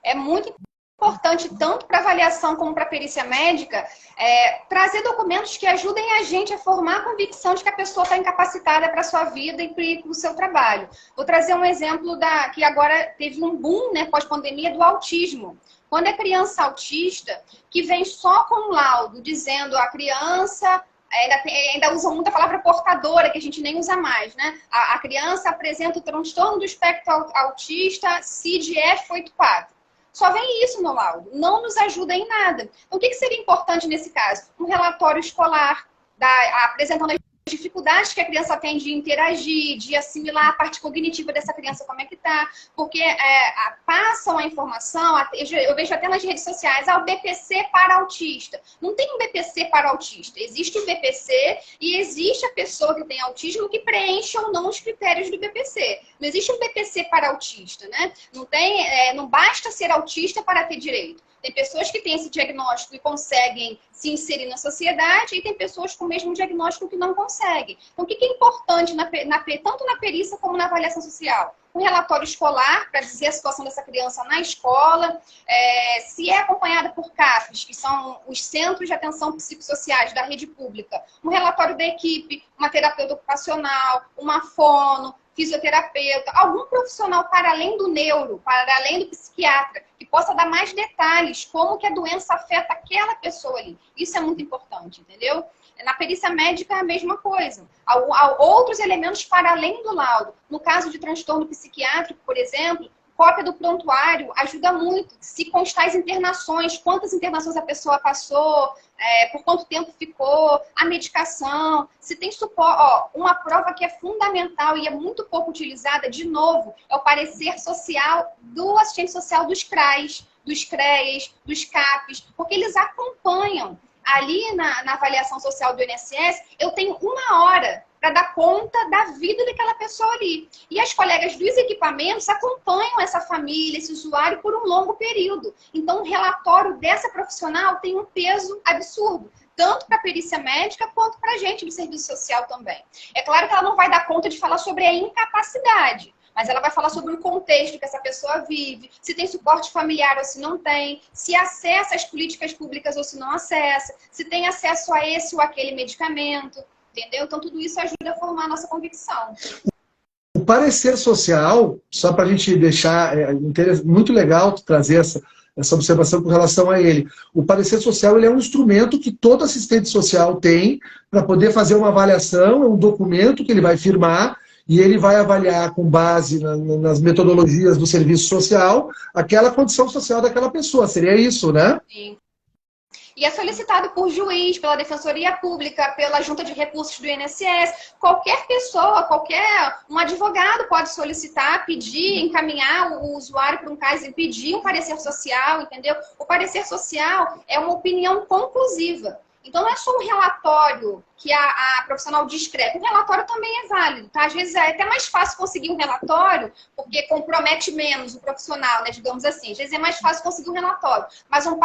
É muito importante, tanto para avaliação como para perícia médica, trazer documentos que ajudem a gente a formar a convicção de que a pessoa está incapacitada para a sua vida e para o seu trabalho. Vou trazer um exemplo que agora teve um boom, né, pós-pandemia, do autismo. Quando é criança autista, que vem só com um laudo dizendo a criança... Ainda usa muito a palavra portadora, que a gente nem usa mais, né? A criança apresenta o transtorno do espectro autista CID-F84. Só vem isso no laudo, não nos ajuda em nada. Então, o que seria importante nesse caso? Um relatório escolar, apresentando as dificuldades que a criança tem de interagir, de assimilar a parte cognitiva dessa criança, como é que tá, porque passam a informação, eu vejo até nas redes sociais, o BPC para autista. Não tem um BPC para autista, existe o BPC e existe a pessoa que tem autismo que preenche ou não os critérios do BPC. Não existe um BPC para autista, né? Não basta ser autista para ter direito. Tem pessoas que têm esse diagnóstico e conseguem se inserir na sociedade e tem pessoas com o mesmo diagnóstico que não conseguem. Então, o que é importante tanto na perícia como na avaliação social? Um relatório escolar para dizer a situação dessa criança na escola, se é acompanhada por CAPs, que são os Centros de Atenção Psicossociais da rede pública, um relatório da equipe, uma terapeuta ocupacional, uma fono, fisioterapeuta, algum profissional para além do neuro, para além do psiquiatra, que possa dar mais detalhes, como que a doença afeta aquela pessoa ali. Isso é muito importante, entendeu? Na perícia médica é a mesma coisa. Há outros elementos para além do laudo. No caso de transtorno psiquiátrico, por exemplo, cópia do prontuário ajuda muito. Se constar as internações, quantas internações a pessoa passou, por quanto tempo ficou, a medicação, se tem suporte. Uma prova que é fundamental e é muito pouco utilizada, de novo, é o parecer social do assistente social dos CRAs, dos CREAs, dos CAPs, porque eles acompanham. Ali na avaliação social do INSS, eu tenho 1 hora para dar conta da vida daquela pessoa ali. E as colegas dos equipamentos acompanham essa família, esse usuário, por um longo período. Então, o relatório dessa profissional tem um peso absurdo, tanto para a perícia médica quanto para a gente do serviço social também. É claro que ela não vai dar conta de falar sobre a incapacidade, mas ela vai falar sobre o contexto que essa pessoa vive, se tem suporte familiar ou se não tem, se acessa as políticas públicas ou se não acessa, se tem acesso a esse ou aquele medicamento, entendeu? Então, tudo isso ajuda a formar a nossa convicção. O parecer social, só para a gente deixar muito legal trazer essa observação com relação a ele. O parecer social ele é um instrumento que todo assistente social tem para poder fazer uma avaliação, é um documento que ele vai firmar e ele vai avaliar com base nas metodologias do serviço social aquela condição social daquela pessoa. Seria isso, né? Sim. E é solicitado por juiz, pela Defensoria Pública, pela Junta de Recursos do INSS. Qualquer pessoa, um advogado pode solicitar, pedir, encaminhar o usuário para um caso e pedir um parecer social, entendeu? O parecer social é uma opinião conclusiva. Então, não é só um relatório que a profissional descreve. Um relatório também é válido, tá? Às vezes é até mais fácil conseguir um relatório, porque compromete menos o profissional, né? Digamos assim. Às vezes é mais fácil conseguir um relatório. Mas um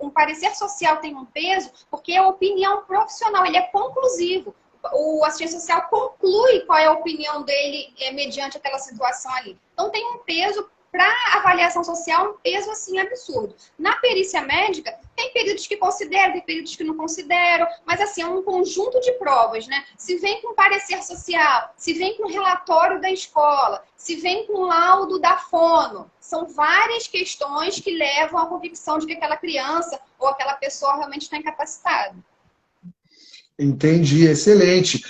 parecer social tem um peso, porque é a opinião profissional, ele é conclusivo. O assistente social conclui qual é a opinião dele mediante aquela situação ali. Então, tem um peso para avaliação social, um peso assim absurdo. Na perícia médica, tem períodos que consideram, tem períodos que não consideram, mas assim, é um conjunto de provas, né? Se vem com parecer social, se vem com relatório da escola, se vem com laudo da fono, são várias questões que levam à convicção de que aquela criança ou aquela pessoa realmente está incapacitada. Entendi, excelente.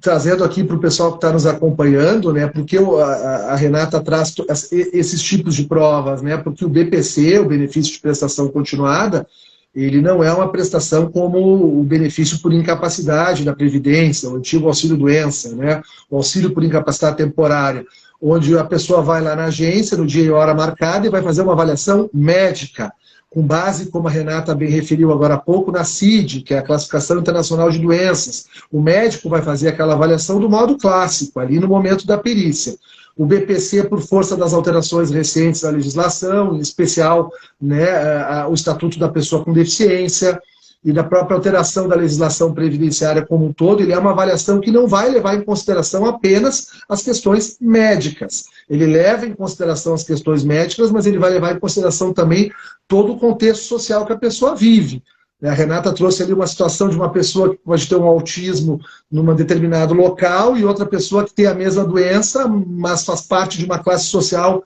Trazendo aqui para o pessoal que está nos acompanhando, né, porque a Renata traz esses tipos de provas, né, porque o BPC, o benefício de prestação continuada, ele não é uma prestação como o benefício por incapacidade da Previdência, o antigo auxílio-doença, né, o auxílio por incapacidade temporária, onde a pessoa vai lá na agência, no dia e hora marcada, e vai fazer uma avaliação médica, com base, como a Renata bem referiu agora há pouco, na CID, que é a Classificação Internacional de Doenças. O médico vai fazer aquela avaliação do modo clássico, ali no momento da perícia. O BPC, por força das alterações recentes da legislação, em especial, né, o Estatuto da Pessoa com Deficiência e da própria alteração da legislação previdenciária como um todo, ele é uma avaliação que não vai levar em consideração apenas as questões médicas. Ele leva em consideração as questões médicas, mas ele vai levar em consideração também todo o contexto social que a pessoa vive. A Renata trouxe ali uma situação de uma pessoa que pode ter um autismo num determinado local e outra pessoa que tem a mesma doença, mas faz parte de uma classe social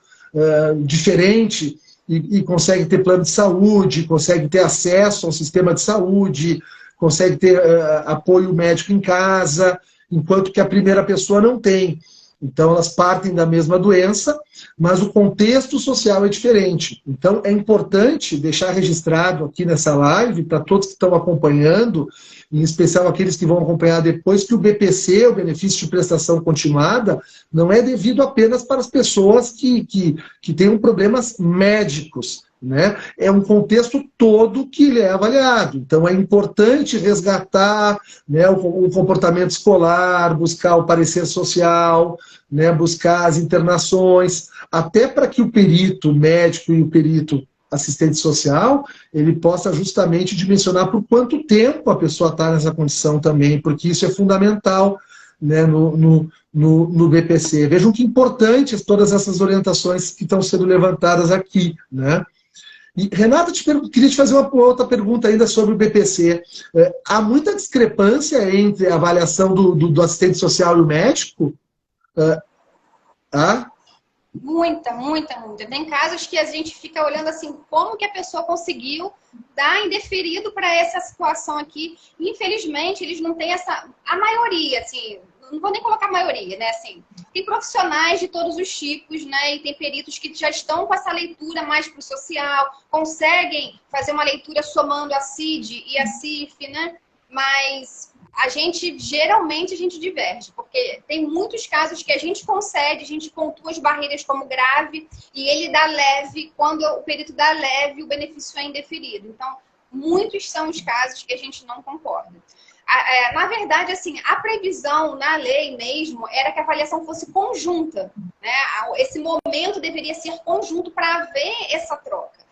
diferente e consegue ter plano de saúde, consegue ter acesso ao sistema de saúde, consegue ter apoio médico em casa, enquanto que a primeira pessoa não tem. Então, elas partem da mesma doença, mas o contexto social é diferente. Então, é importante deixar registrado aqui nessa live, para todos que estão acompanhando, em especial aqueles que vão acompanhar depois, que o BPC, o benefício de prestação continuada, não é devido apenas para as pessoas que tenham problemas médicos, né? É um contexto todo que ele é avaliado. Então, é importante resgatar, né, o comportamento escolar, buscar o parecer social, né, buscar as internações, até para que o perito médico e o perito assistente social, ele possa justamente dimensionar por quanto tempo a pessoa está nessa condição também, porque isso é fundamental, né, no BPC. Vejam que importantes todas essas orientações que estão sendo levantadas aqui, né? E, Renata, queria te fazer uma outra pergunta ainda sobre o BPC. Há muita discrepância entre a avaliação do assistente social e o médico? Muita, muita, muita. Tem casos que a gente fica olhando assim, como que a pessoa conseguiu dar indeferido para essa situação aqui. Infelizmente, eles não têm essa... A maioria, assim... Não vou nem colocar a maioria, né? Assim, tem profissionais de todos os tipos, né? E tem peritos que já estão com essa leitura mais para o social, conseguem fazer uma leitura somando a CID e a CIF, né? Mas geralmente a gente diverge, porque tem muitos casos que a gente concede, a gente pontua as barreiras como grave e ele dá leve, quando o perito dá leve, o benefício é indeferido. Então, muitos são os casos que a gente não concorda. Na verdade, assim, a previsão na lei mesmo era que a avaliação fosse conjunta, né? Esse momento deveria ser conjunto para haver essa troca.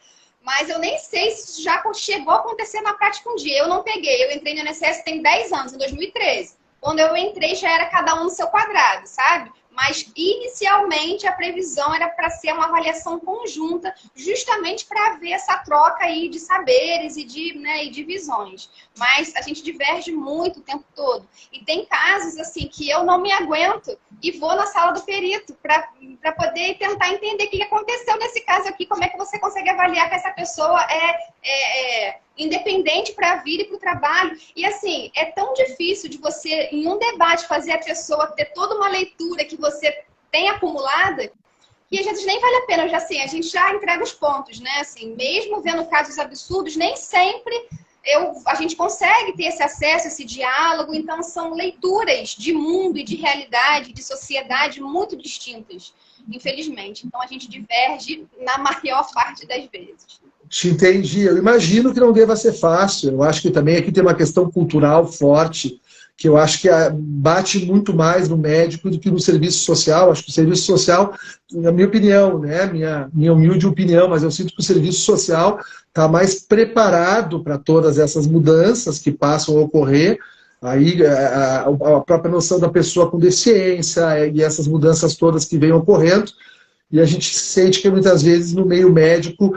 Mas eu nem sei se isso já chegou a acontecer na prática um dia. Eu não peguei, eu entrei no INSS tem 10 anos, em 2013. Quando eu entrei já era cada um no seu quadrado, sabe? Mas, inicialmente, a previsão era para ser uma avaliação conjunta, justamente para haver essa troca aí de saberes e de visões. Mas a gente diverge muito o tempo todo. E tem casos, assim, que eu não me aguento e vou na sala do perito para poder tentar entender o que aconteceu nesse caso aqui, como é que você consegue avaliar que essa pessoa é independente para a vida e para o trabalho. E assim, é tão difícil de você, em um debate, fazer a pessoa ter toda uma leitura que você tem acumulada, que às vezes nem vale a pena. Assim, a gente já entrega os pontos, né? Assim, mesmo vendo casos absurdos, nem sempre a gente consegue ter esse acesso, esse diálogo. Então, são leituras de mundo e de realidade, de sociedade muito distintas, infelizmente. Então, a gente diverge na maior parte das vezes. Te entendi. Eu imagino que não deva ser fácil. Eu acho que também aqui tem uma questão cultural forte, que eu acho que bate muito mais no médico do que no serviço social. Acho que o serviço social, na minha opinião, né, minha humilde opinião, mas eu sinto que o serviço social está mais preparado para todas essas mudanças que passam a ocorrer. Aí a própria noção da pessoa com deficiência e essas mudanças todas que vêm ocorrendo. E a gente sente que muitas vezes no meio médico,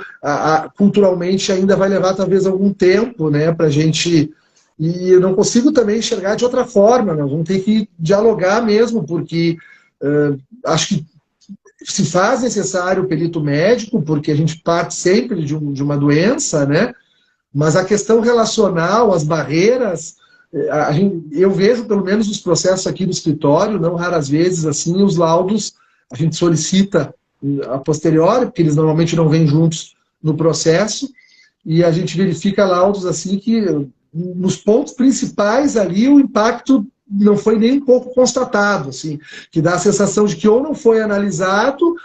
culturalmente ainda vai levar talvez algum tempo, né, para a gente. E eu não consigo também enxergar de outra forma, nós vamos ter que dialogar mesmo, porque acho que se faz necessário o perito médico, porque a gente parte sempre de uma doença, né? Mas a questão relacional, as barreiras, eu vejo pelo menos os processos aqui no escritório, não raras vezes, assim, os laudos a gente solicita a posteriori, porque eles normalmente não vêm juntos no processo, e a gente verifica laudos assim que, nos pontos principais ali, o impacto não foi nem um pouco constatado, assim, que dá a sensação de que ou não foi analisado,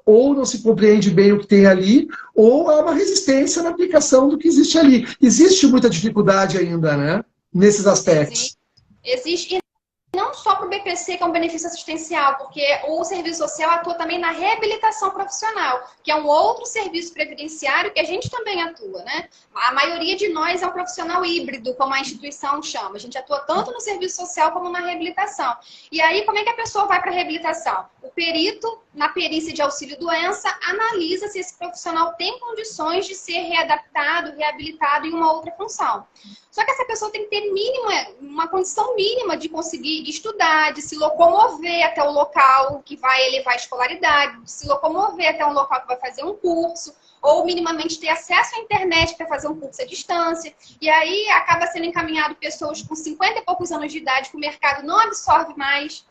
ou não se compreende bem o que tem ali, ou há uma resistência na aplicação do que existe ali. Existe muita dificuldade ainda, né, nesses aspectos. Existe. Não só para o BPC, que é um benefício assistencial, porque o serviço social atua também na reabilitação profissional, que é um outro serviço previdenciário que a gente também atua, né? A maioria de nós é um profissional híbrido, como a instituição chama. A gente atua tanto no serviço social como na reabilitação. E aí, como é que a pessoa vai para a reabilitação? O perito, na perícia de auxílio-doença, analisa se esse profissional tem condições de ser readaptado, reabilitado em uma outra função. Só que essa pessoa tem que ter uma condição mínima de conseguir estudar, de se locomover até o local que vai elevar a escolaridade, de se locomover até um local que vai fazer um curso, ou minimamente ter acesso à internet para fazer um curso à distância. E aí acaba sendo encaminhado pessoas com 50 e poucos anos de idade que o mercado não absorve mais,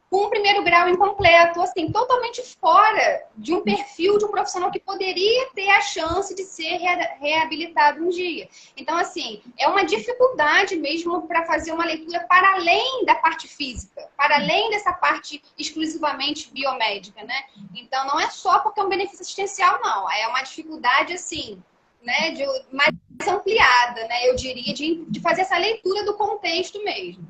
com um primeiro grau incompleto, assim, totalmente fora de um perfil de um profissional que poderia ter a chance de ser reabilitado um dia. Então, assim, é uma dificuldade mesmo para fazer uma leitura para além da parte física, para além dessa parte exclusivamente biomédica, né? Então, não é só porque é um benefício assistencial, não. É uma dificuldade, assim, né, mais ampliada, né? Eu diria, de fazer essa leitura do contexto mesmo.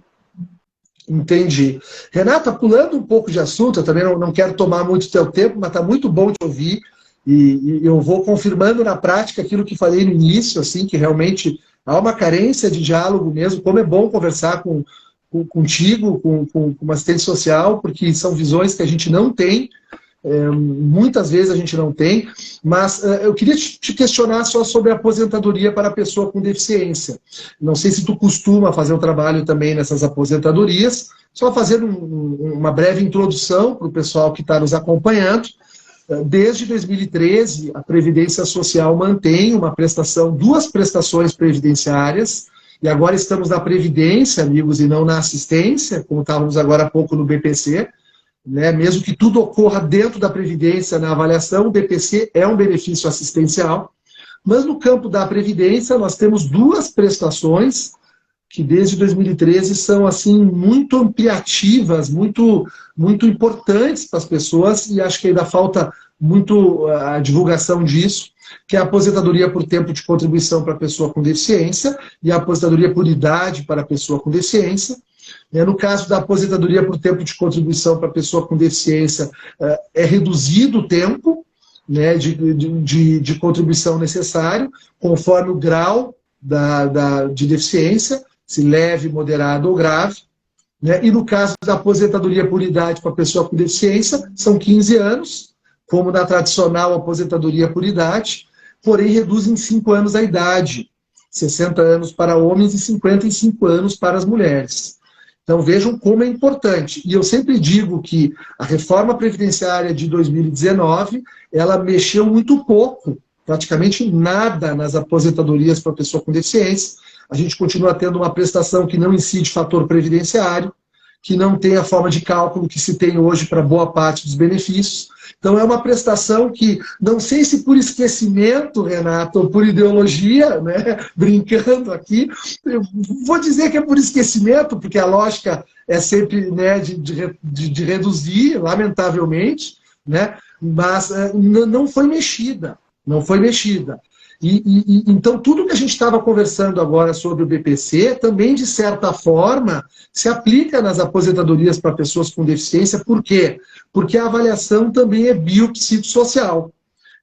Entendi. Renata, pulando um pouco de assunto, eu também não quero tomar muito teu tempo, mas está muito bom te ouvir, e eu vou confirmando na prática aquilo que falei no início, assim, que realmente há uma carência de diálogo mesmo, como é bom conversar contigo, com uma assistente social, porque são visões que a gente não tem, muitas vezes a gente não tem, mas eu queria te questionar só sobre a aposentadoria para a pessoa com deficiência. Não sei se tu costuma fazer um trabalho também nessas aposentadorias, só fazendo uma breve introdução para o pessoal que está nos acompanhando. Desde 2013, a Previdência Social mantém duas prestações previdenciárias, e agora estamos na Previdência, amigos, e não na assistência, como estávamos agora há pouco no BPC, né? Mesmo que tudo ocorra dentro da Previdência na avaliação, o BPC é um benefício assistencial, mas no campo da Previdência nós temos duas prestações que desde 2013 são assim muito ampliativas, muito importantes para as pessoas, e acho que ainda falta muito a divulgação disso, que é a aposentadoria por tempo de contribuição para a pessoa com deficiência e a aposentadoria por idade para a pessoa com deficiência. No caso da aposentadoria por tempo de contribuição para a pessoa com deficiência, é reduzido o tempo, né, de contribuição necessário, conforme o grau de deficiência, se leve, moderado ou grave. Né? E no caso da aposentadoria por idade para a pessoa com deficiência, são 15 anos, como na tradicional aposentadoria por idade, porém reduz em 5 anos a idade, 60 anos para homens e 55 anos para as mulheres. Então vejam como é importante. E eu sempre digo que a reforma previdenciária de 2019, ela mexeu muito pouco, praticamente nada nas aposentadorias para a pessoa com deficiência. A gente continua tendo uma prestação que não incide fator previdenciário, que não tem a forma de cálculo que se tem hoje para boa parte dos benefícios. Então é uma prestação que, não sei se por esquecimento, Renato, ou por ideologia, né, brincando aqui, eu vou dizer que é por esquecimento, porque a lógica é sempre, né, de reduzir, lamentavelmente, né, mas não foi mexida. Não foi mexida. Então, tudo que a gente estava conversando agora sobre o BPC, também, de certa forma, se aplica nas aposentadorias para pessoas com deficiência. Por quê? Porque a avaliação também é biopsicossocial.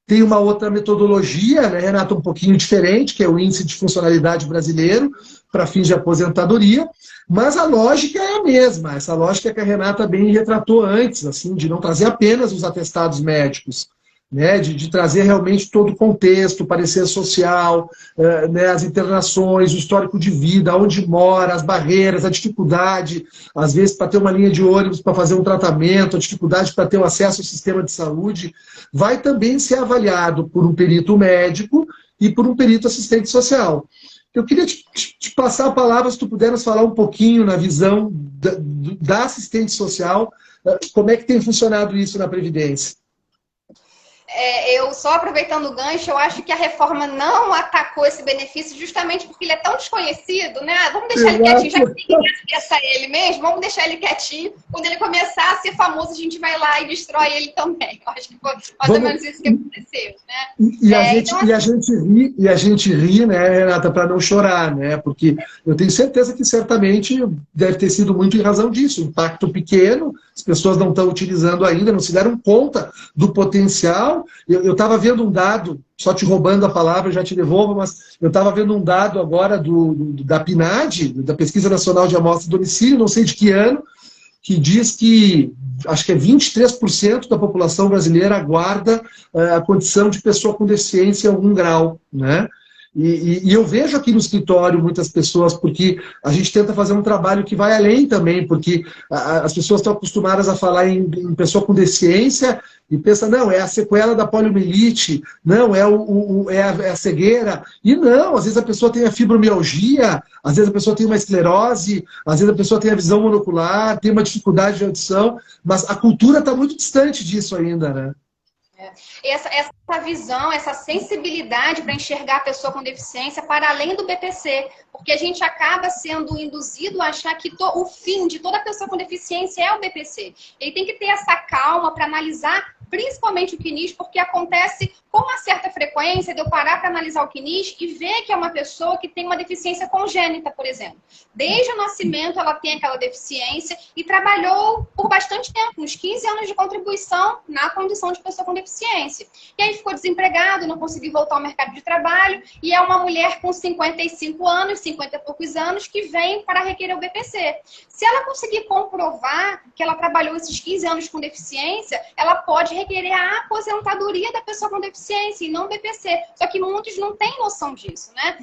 Tem uma outra metodologia, né, Renata, um pouquinho diferente, que é o Índice de Funcionalidade Brasileiro, para fins de aposentadoria, mas a lógica é a mesma. Essa lógica que a Renata bem retratou antes, assim, de não trazer apenas os atestados médicos, né, de trazer realmente todo o contexto, o parecer social, né, as internações, o histórico de vida, onde mora, as barreiras, a dificuldade, às vezes, para ter uma linha de ônibus para fazer um tratamento, a dificuldade para ter o acesso ao sistema de saúde, vai também ser avaliado por um perito médico e por um perito assistente social. Eu queria te passar a palavra, se tu puder nos falar um pouquinho na visão da assistente social, como é que tem funcionado isso na Previdência. Eu só aproveitando o gancho, eu acho que a reforma não atacou esse benefício justamente porque ele é tão desconhecido, né? Vamos deixar ele quietinho, já que ninguém acessa ele mesmo, vamos deixar ele quietinho. Quando ele começar a ser famoso, a gente vai lá e destrói ele também. Eu acho que foi mais ou menos isso que aconteceu, né? E a gente ri, né, Renata, para não chorar, né? Porque eu tenho certeza que certamente deve ter sido muito em razão disso. Impacto pequeno, as pessoas não estão utilizando ainda, não se deram conta do potencial. Eu estava vendo um dado, só te roubando a palavra, eu já te devolvo, mas eu estava vendo um dado agora da PNAD, da Pesquisa Nacional de Amostra de Domicílio, não sei de que ano, que diz que, acho que é 23% da população brasileira aguarda a condição de pessoa com deficiência em algum grau, né? E eu vejo aqui no escritório muitas pessoas, porque a gente tenta fazer um trabalho que vai além também, porque as pessoas estão acostumadas a falar em pessoa com deficiência e pensam, não, é a sequela da poliomielite, não, é a cegueira. E não, às vezes a pessoa tem a fibromialgia, às vezes a pessoa tem uma esclerose, às vezes a pessoa tem a visão monocular, tem uma dificuldade de audição, mas a cultura está muito distante disso ainda, né? Essa visão, essa sensibilidade para enxergar a pessoa com deficiência para além do BPC, porque a gente acaba sendo induzido a achar que o fim de toda pessoa com deficiência é o BPC. Ele tem que ter essa calma para analisar principalmente o CNIS, porque acontece com uma certa frequência de eu parar para analisar o CNIS e ver que é uma pessoa que tem uma deficiência congênita, por exemplo. Desde o nascimento ela tem aquela deficiência e trabalhou por bastante tempo, uns 15 anos de contribuição na condição de pessoa com deficiência. E aí ficou desempregado, não conseguiu voltar ao mercado de trabalho e é uma mulher com 55 anos, 50 e poucos anos, que vem para requerer o BPC. Se ela conseguir comprovar que ela trabalhou esses 15 anos com deficiência, ela pode requerer a aposentadoria da pessoa com deficiência e não o BPC. Só que muitos não têm noção disso, né?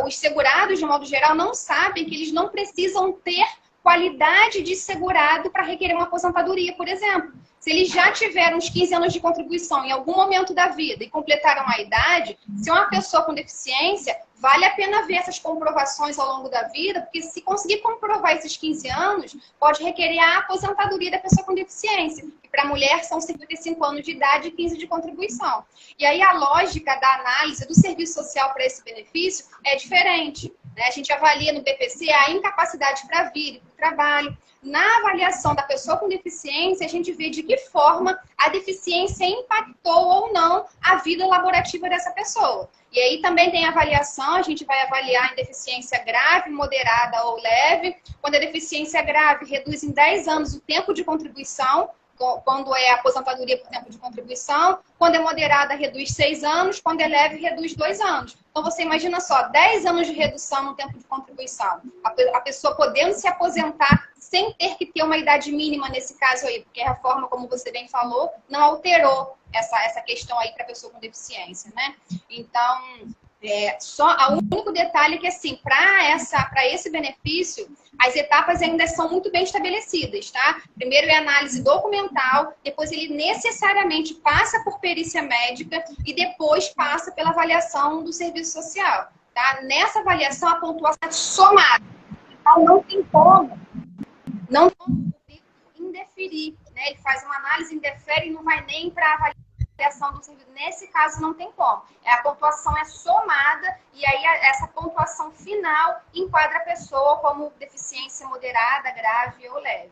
Os segurados, de modo geral, não sabem que eles não precisam ter qualidade de segurado para requerer uma aposentadoria, por exemplo. Se eles já tiveram uns 15 anos de contribuição em algum momento da vida e completaram a idade, se é uma pessoa com deficiência, vale a pena ver essas comprovações ao longo da vida, porque se conseguir comprovar esses 15 anos, pode requerer a aposentadoria da pessoa com deficiência. E para a mulher são 55 anos de idade e 15 de contribuição. E aí a lógica da análise do serviço social para esse benefício é diferente, né? A gente avalia no BPC a incapacidade para vir e para o trabalho. Na avaliação da pessoa com deficiência, a gente vê de que forma a deficiência impactou ou não a vida laborativa dessa pessoa. E aí também tem avaliação, a gente vai avaliar em deficiência grave, moderada ou leve. Quando a deficiência grave reduz em 10 anos o tempo de contribuição, quando é aposentadoria por tempo de contribuição, quando é moderada, reduz 6 anos, quando é leve, reduz 2 anos. Então, você imagina só, 10 anos de redução no tempo de contribuição. A pessoa podendo se aposentar sem ter que ter uma idade mínima nesse caso aí, porque a reforma, como você bem falou, não alterou essa questão aí para a pessoa com deficiência, né? Então, o único detalhe é que, assim, para esse benefício, as etapas ainda são muito bem estabelecidas, tá? Primeiro é análise documental, depois ele necessariamente passa por perícia médica e depois passa pela avaliação do serviço social, tá? Nessa avaliação, a pontuação é somada. Então, não tem como indeferir, né? Ele faz uma análise, indefere e não vai nem para a avaliação do serviço. Nesse caso, não tem como. A pontuação é somada e aí essa pontuação final enquadra a pessoa como deficiência moderada, grave ou leve.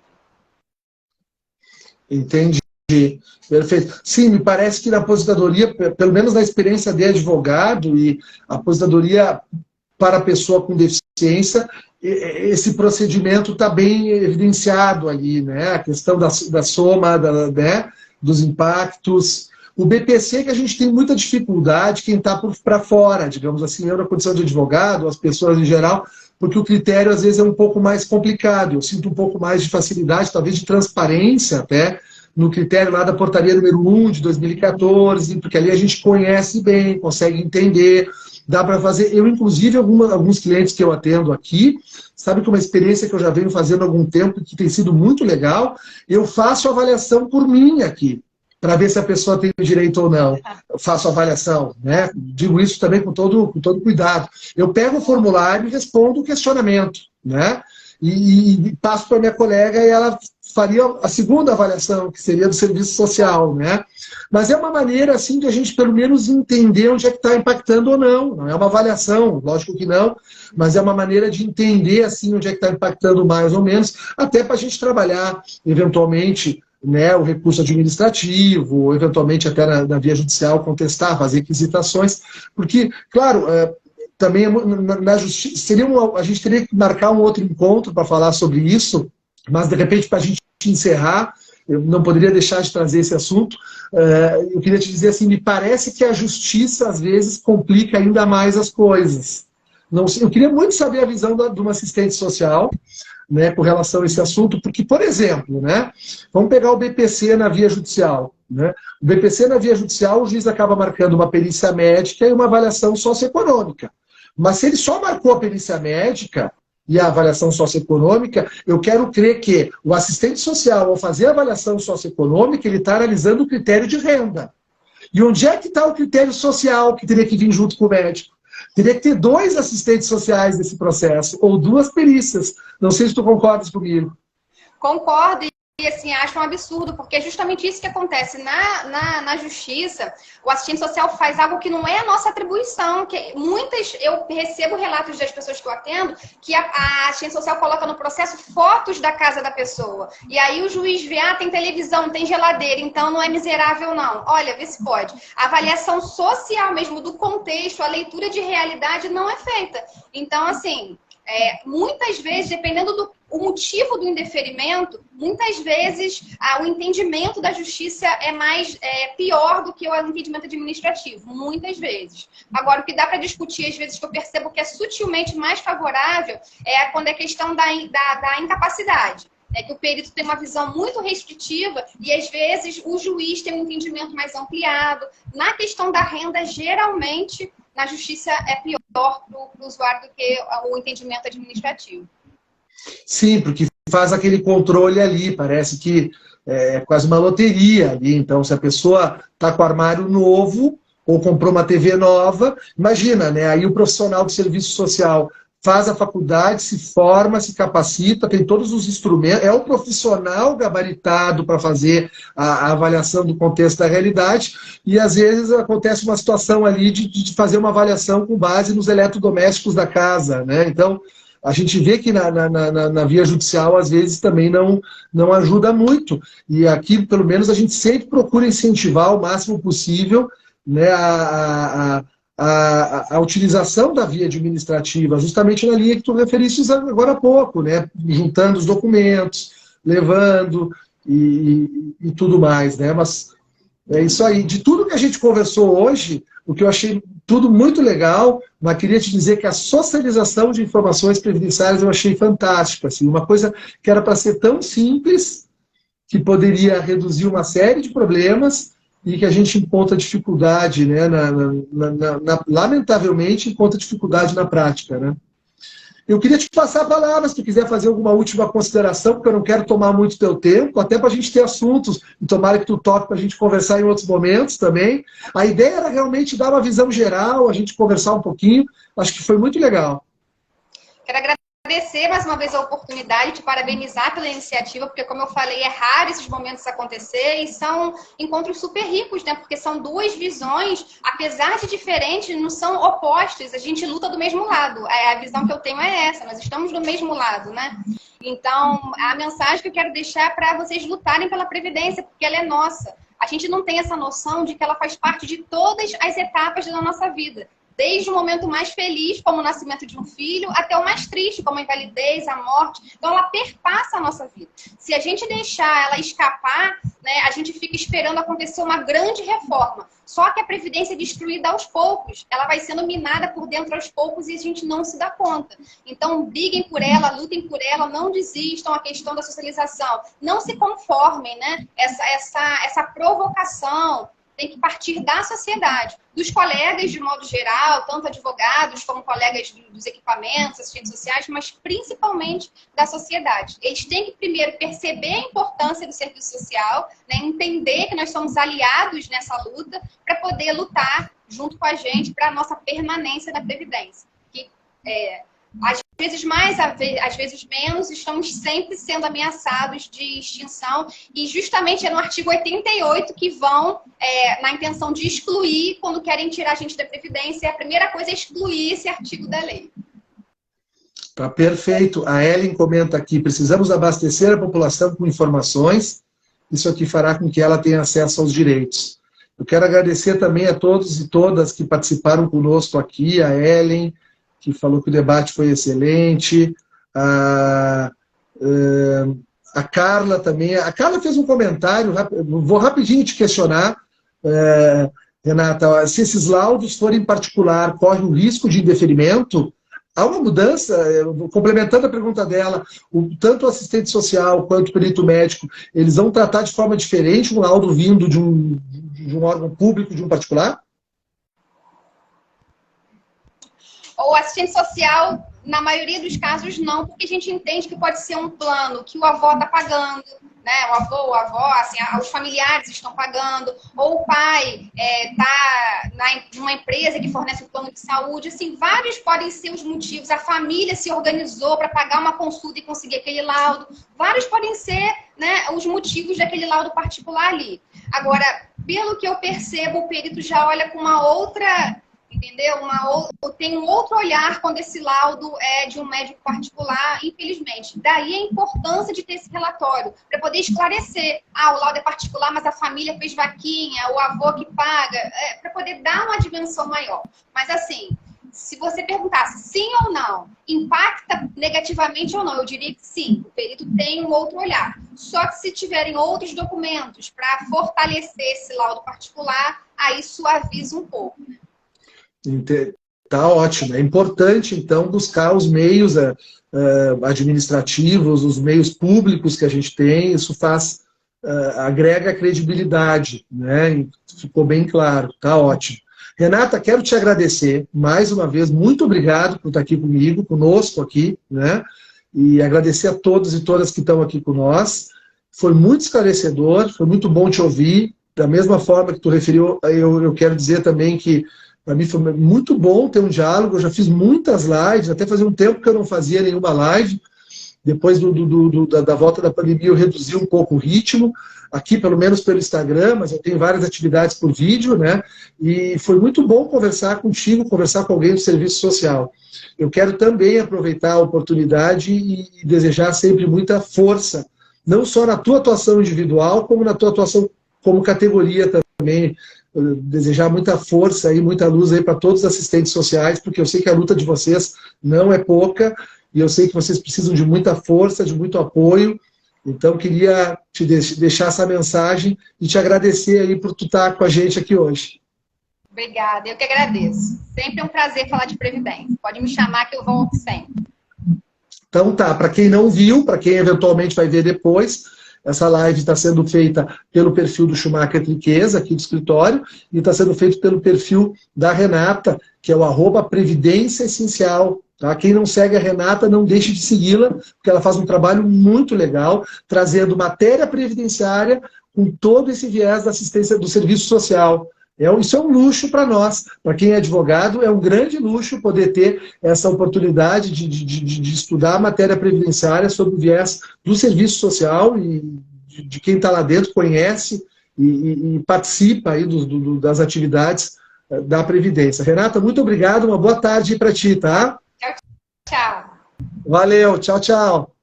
Entendi. Perfeito. Sim, me parece que na aposentadoria, pelo menos na experiência de advogado e a aposentadoria para a pessoa com deficiência, esse procedimento está bem evidenciado ali, né? A questão da soma, né? Dos impactos. O BPC que a gente tem muita dificuldade, quem está para fora, digamos assim, eu na condição de advogado, as pessoas em geral, porque o critério às vezes é um pouco mais complicado. Eu sinto um pouco mais de facilidade, talvez de transparência até, no critério lá da portaria número 1 de 2014, porque ali a gente conhece bem, consegue entender, dá para fazer. Eu, inclusive, alguns clientes que eu atendo aqui, sabe que uma experiência que eu já venho fazendo há algum tempo, que tem sido muito legal, eu faço avaliação por mim aqui, para ver se a pessoa tem direito ou não. Eu faço avaliação, né? Digo isso também com todo cuidado. Eu pego o formulário e respondo o questionamento, né? E passo para minha colega e ela faria a segunda avaliação, que seria do serviço social, né? Mas é uma maneira, assim, de a gente, pelo menos, entender onde é que está impactando ou não. Não é uma avaliação, lógico que não, mas é uma maneira de entender, assim, onde é que está impactando mais ou menos, até para a gente trabalhar, eventualmente, né, o recurso administrativo, ou eventualmente até na via judicial contestar, fazer requisitações, porque, claro, também na justiça, a gente teria que marcar um outro encontro para falar sobre isso, mas de repente para a gente encerrar, eu não poderia deixar de trazer esse assunto, eu queria te dizer assim, me parece que a justiça às vezes complica ainda mais as coisas. Não sei, eu queria muito saber a visão de uma assistente social, né, com relação a esse assunto, porque, por exemplo, né, vamos pegar o BPC na via judicial. Né? O BPC na via judicial, o juiz acaba marcando uma perícia médica e uma avaliação socioeconômica. Mas se ele só marcou a perícia médica e a avaliação socioeconômica, eu quero crer que o assistente social, ao fazer a avaliação socioeconômica, ele está analisando o critério de renda. E onde é que está o critério social que teria que vir junto com o médico? Teria que ter 2 assistentes sociais nesse processo, ou 2 perícias. Não sei se tu concordas comigo. Concordo. E assim, acho um absurdo, porque é justamente isso que acontece. Na justiça, o assistente social faz algo que não é a nossa atribuição. Eu recebo relatos das pessoas que eu atendo que a assistente social coloca no processo fotos da casa da pessoa. E aí o juiz vê, tem televisão, tem geladeira, então não é miserável não. Olha, vê se pode. A avaliação social mesmo do contexto, a leitura de realidade não é feita. Então, assim, muitas vezes, dependendo do motivo do indeferimento, muitas vezes o entendimento da justiça é pior do que o entendimento administrativo, muitas vezes. Agora, o que dá para discutir, às vezes, que eu percebo que é sutilmente mais favorável, é quando é questão da incapacidade. É que o perito tem uma visão muito restritiva e, às vezes, o juiz tem um entendimento mais ampliado. Na questão da renda, geralmente, na justiça é pior para o usuário do que o entendimento administrativo. Sim, porque faz aquele controle ali, parece que é quase uma loteria ali. Então, se a pessoa está com armário novo ou comprou uma TV nova, imagina, né? Aí o profissional do serviço social faz a faculdade, se forma, se capacita, tem todos os instrumentos, é o profissional gabaritado para fazer a avaliação do contexto da realidade, e às vezes acontece uma situação ali de fazer uma avaliação com base nos eletrodomésticos da casa, né? Então, a gente vê que na via judicial, às vezes, também não ajuda muito. E aqui, pelo menos, a gente sempre procura incentivar o máximo possível, né, a utilização da via administrativa, justamente na linha que tu referiste agora há pouco, né, juntando os documentos, levando e tudo mais. Né? Mas é isso aí. De tudo que a gente conversou hoje, o que eu achei tudo muito legal, mas queria te dizer que a socialização de informações previdenciárias eu achei fantástica. Assim, uma coisa que era para ser tão simples, que poderia reduzir uma série de problemas e que a gente encontra dificuldade, né, lamentavelmente, encontra dificuldade na prática. Né? Eu queria te passar a palavra, se tu quiser fazer alguma última consideração, porque eu não quero tomar muito teu tempo, até para a gente ter assuntos, e tomara que tu toque para a gente conversar em outros momentos também. A ideia era realmente dar uma visão geral, a gente conversar um pouquinho, acho que foi muito legal. Quero agradecer mais uma vez a oportunidade, te parabenizar pela iniciativa, porque, como eu falei, é raro esses momentos acontecer e são encontros super ricos, né? Porque são 2 visões, apesar de diferentes, não são opostas, a gente luta do mesmo lado. A visão que eu tenho é essa, nós estamos do mesmo lado, né? Então, a mensagem que eu quero deixar é para vocês lutarem pela Previdência, porque ela é nossa. A gente não tem essa noção de que ela faz parte de todas as etapas da nossa vida. Desde o momento mais feliz, como o nascimento de um filho, até o mais triste, como a invalidez, a morte. Então, ela perpassa a nossa vida. Se a gente deixar ela escapar, né, a gente fica esperando acontecer uma grande reforma. Só que a Previdência é destruída aos poucos. Ela vai sendo minada por dentro aos poucos e a gente não se dá conta. Então, briguem por ela, lutem por ela, não desistam a questão da socialização. Não se conformem, né? Essa provocação tem que partir da sociedade, dos colegas de modo geral, tanto advogados como colegas dos equipamentos, assistentes sociais, mas principalmente da sociedade. Eles têm que primeiro perceber a importância do serviço social, né, entender que nós somos aliados nessa luta para poder lutar junto com a gente para a nossa permanência na Previdência. Que, às vezes mais, às vezes menos, estamos sempre sendo ameaçados de extinção e justamente é no artigo 88 que vão na intenção de excluir quando querem tirar a gente da Previdência. A primeira coisa é excluir esse artigo da lei. Tá perfeito. A Ellen comenta aqui, precisamos abastecer a população com informações, isso aqui fará com que ela tenha acesso aos direitos. Eu quero agradecer também a todos e todas que participaram conosco aqui, a Ellen, que falou que o debate foi excelente, a Carla também. A Carla fez um comentário, vou rapidinho te questionar, Renata, se esses laudos forem em particular, corre o risco de indeferimento? Há uma mudança, complementando a pergunta dela, tanto o assistente social quanto o perito médico, eles vão tratar de forma diferente um laudo vindo de um órgão público, de um particular? O assistente social, na maioria dos casos, não, porque a gente entende que pode ser um plano que o avô está pagando, né? O avô, a avó, assim, os familiares estão pagando, ou o pai está numa empresa que fornece um plano de saúde. Assim, vários podem ser os motivos. A família se organizou para pagar uma consulta e conseguir aquele laudo. Vários podem ser, né, os motivos daquele laudo particular ali. Agora, pelo que eu percebo, o perito já olha com uma outra... Entendeu? Tem um outro olhar quando esse laudo é de um médico particular, infelizmente. Daí a importância de ter esse relatório, para poder esclarecer. O laudo é particular, mas a família fez vaquinha, o avô que paga, para poder dar uma dimensão maior. Mas assim, se você perguntasse sim ou não, impacta negativamente ou não, eu diria que sim, o perito tem um outro olhar. Só que se tiverem outros documentos para fortalecer esse laudo particular, aí suaviza um pouco. Tá ótimo. É importante, então, buscar os meios administrativos, os meios públicos que a gente tem. Isso agrega credibilidade, né? E ficou bem claro. Tá ótimo. Renata, quero te agradecer mais uma vez. Muito obrigado por estar aqui conosco aqui, né? E agradecer a todos e todas que estão aqui com nós. Foi muito esclarecedor, foi muito bom te ouvir. Da mesma forma que tu referiu, eu quero dizer também que para mim foi muito bom ter um diálogo. Eu já fiz muitas lives, até fazia um tempo que eu não fazia nenhuma live. Depois da volta da pandemia eu reduzi um pouco o ritmo, aqui pelo menos pelo Instagram, mas eu tenho várias atividades por vídeo, né? E foi muito bom conversar contigo, conversar com alguém do serviço social. Eu quero também aproveitar a oportunidade e desejar sempre muita força, não só na tua atuação individual, como na tua atuação como categoria também. Desejar muita força e muita luz aí para todos os assistentes sociais, porque eu sei que a luta de vocês não é pouca, e eu sei que vocês precisam de muita força, de muito apoio. Então, queria te deixar essa mensagem e te agradecer aí por tu estar com a gente aqui hoje. Obrigada, eu que agradeço. Sempre é um prazer falar de Previdência. Pode me chamar que eu volto sempre. Então tá, para quem não viu, para quem eventualmente vai ver depois, essa live está sendo feita pelo perfil do Schumacher Triqueza, aqui do escritório, e está sendo feito pelo perfil da Renata, que é o @Previdência Essencial. Tá? Quem não segue a Renata, não deixe de segui-la, porque ela faz um trabalho muito legal, trazendo matéria previdenciária com todo esse viés da assistência do serviço social. Isso é um luxo para nós. Para quem é advogado, é um grande luxo poder ter essa oportunidade de estudar a matéria previdenciária sob o viés do serviço social e de quem está lá dentro, conhece e participa aí das atividades da Previdência. Renata, muito obrigado, uma boa tarde para ti, tá? Tchau, tchau. Valeu, tchau, tchau.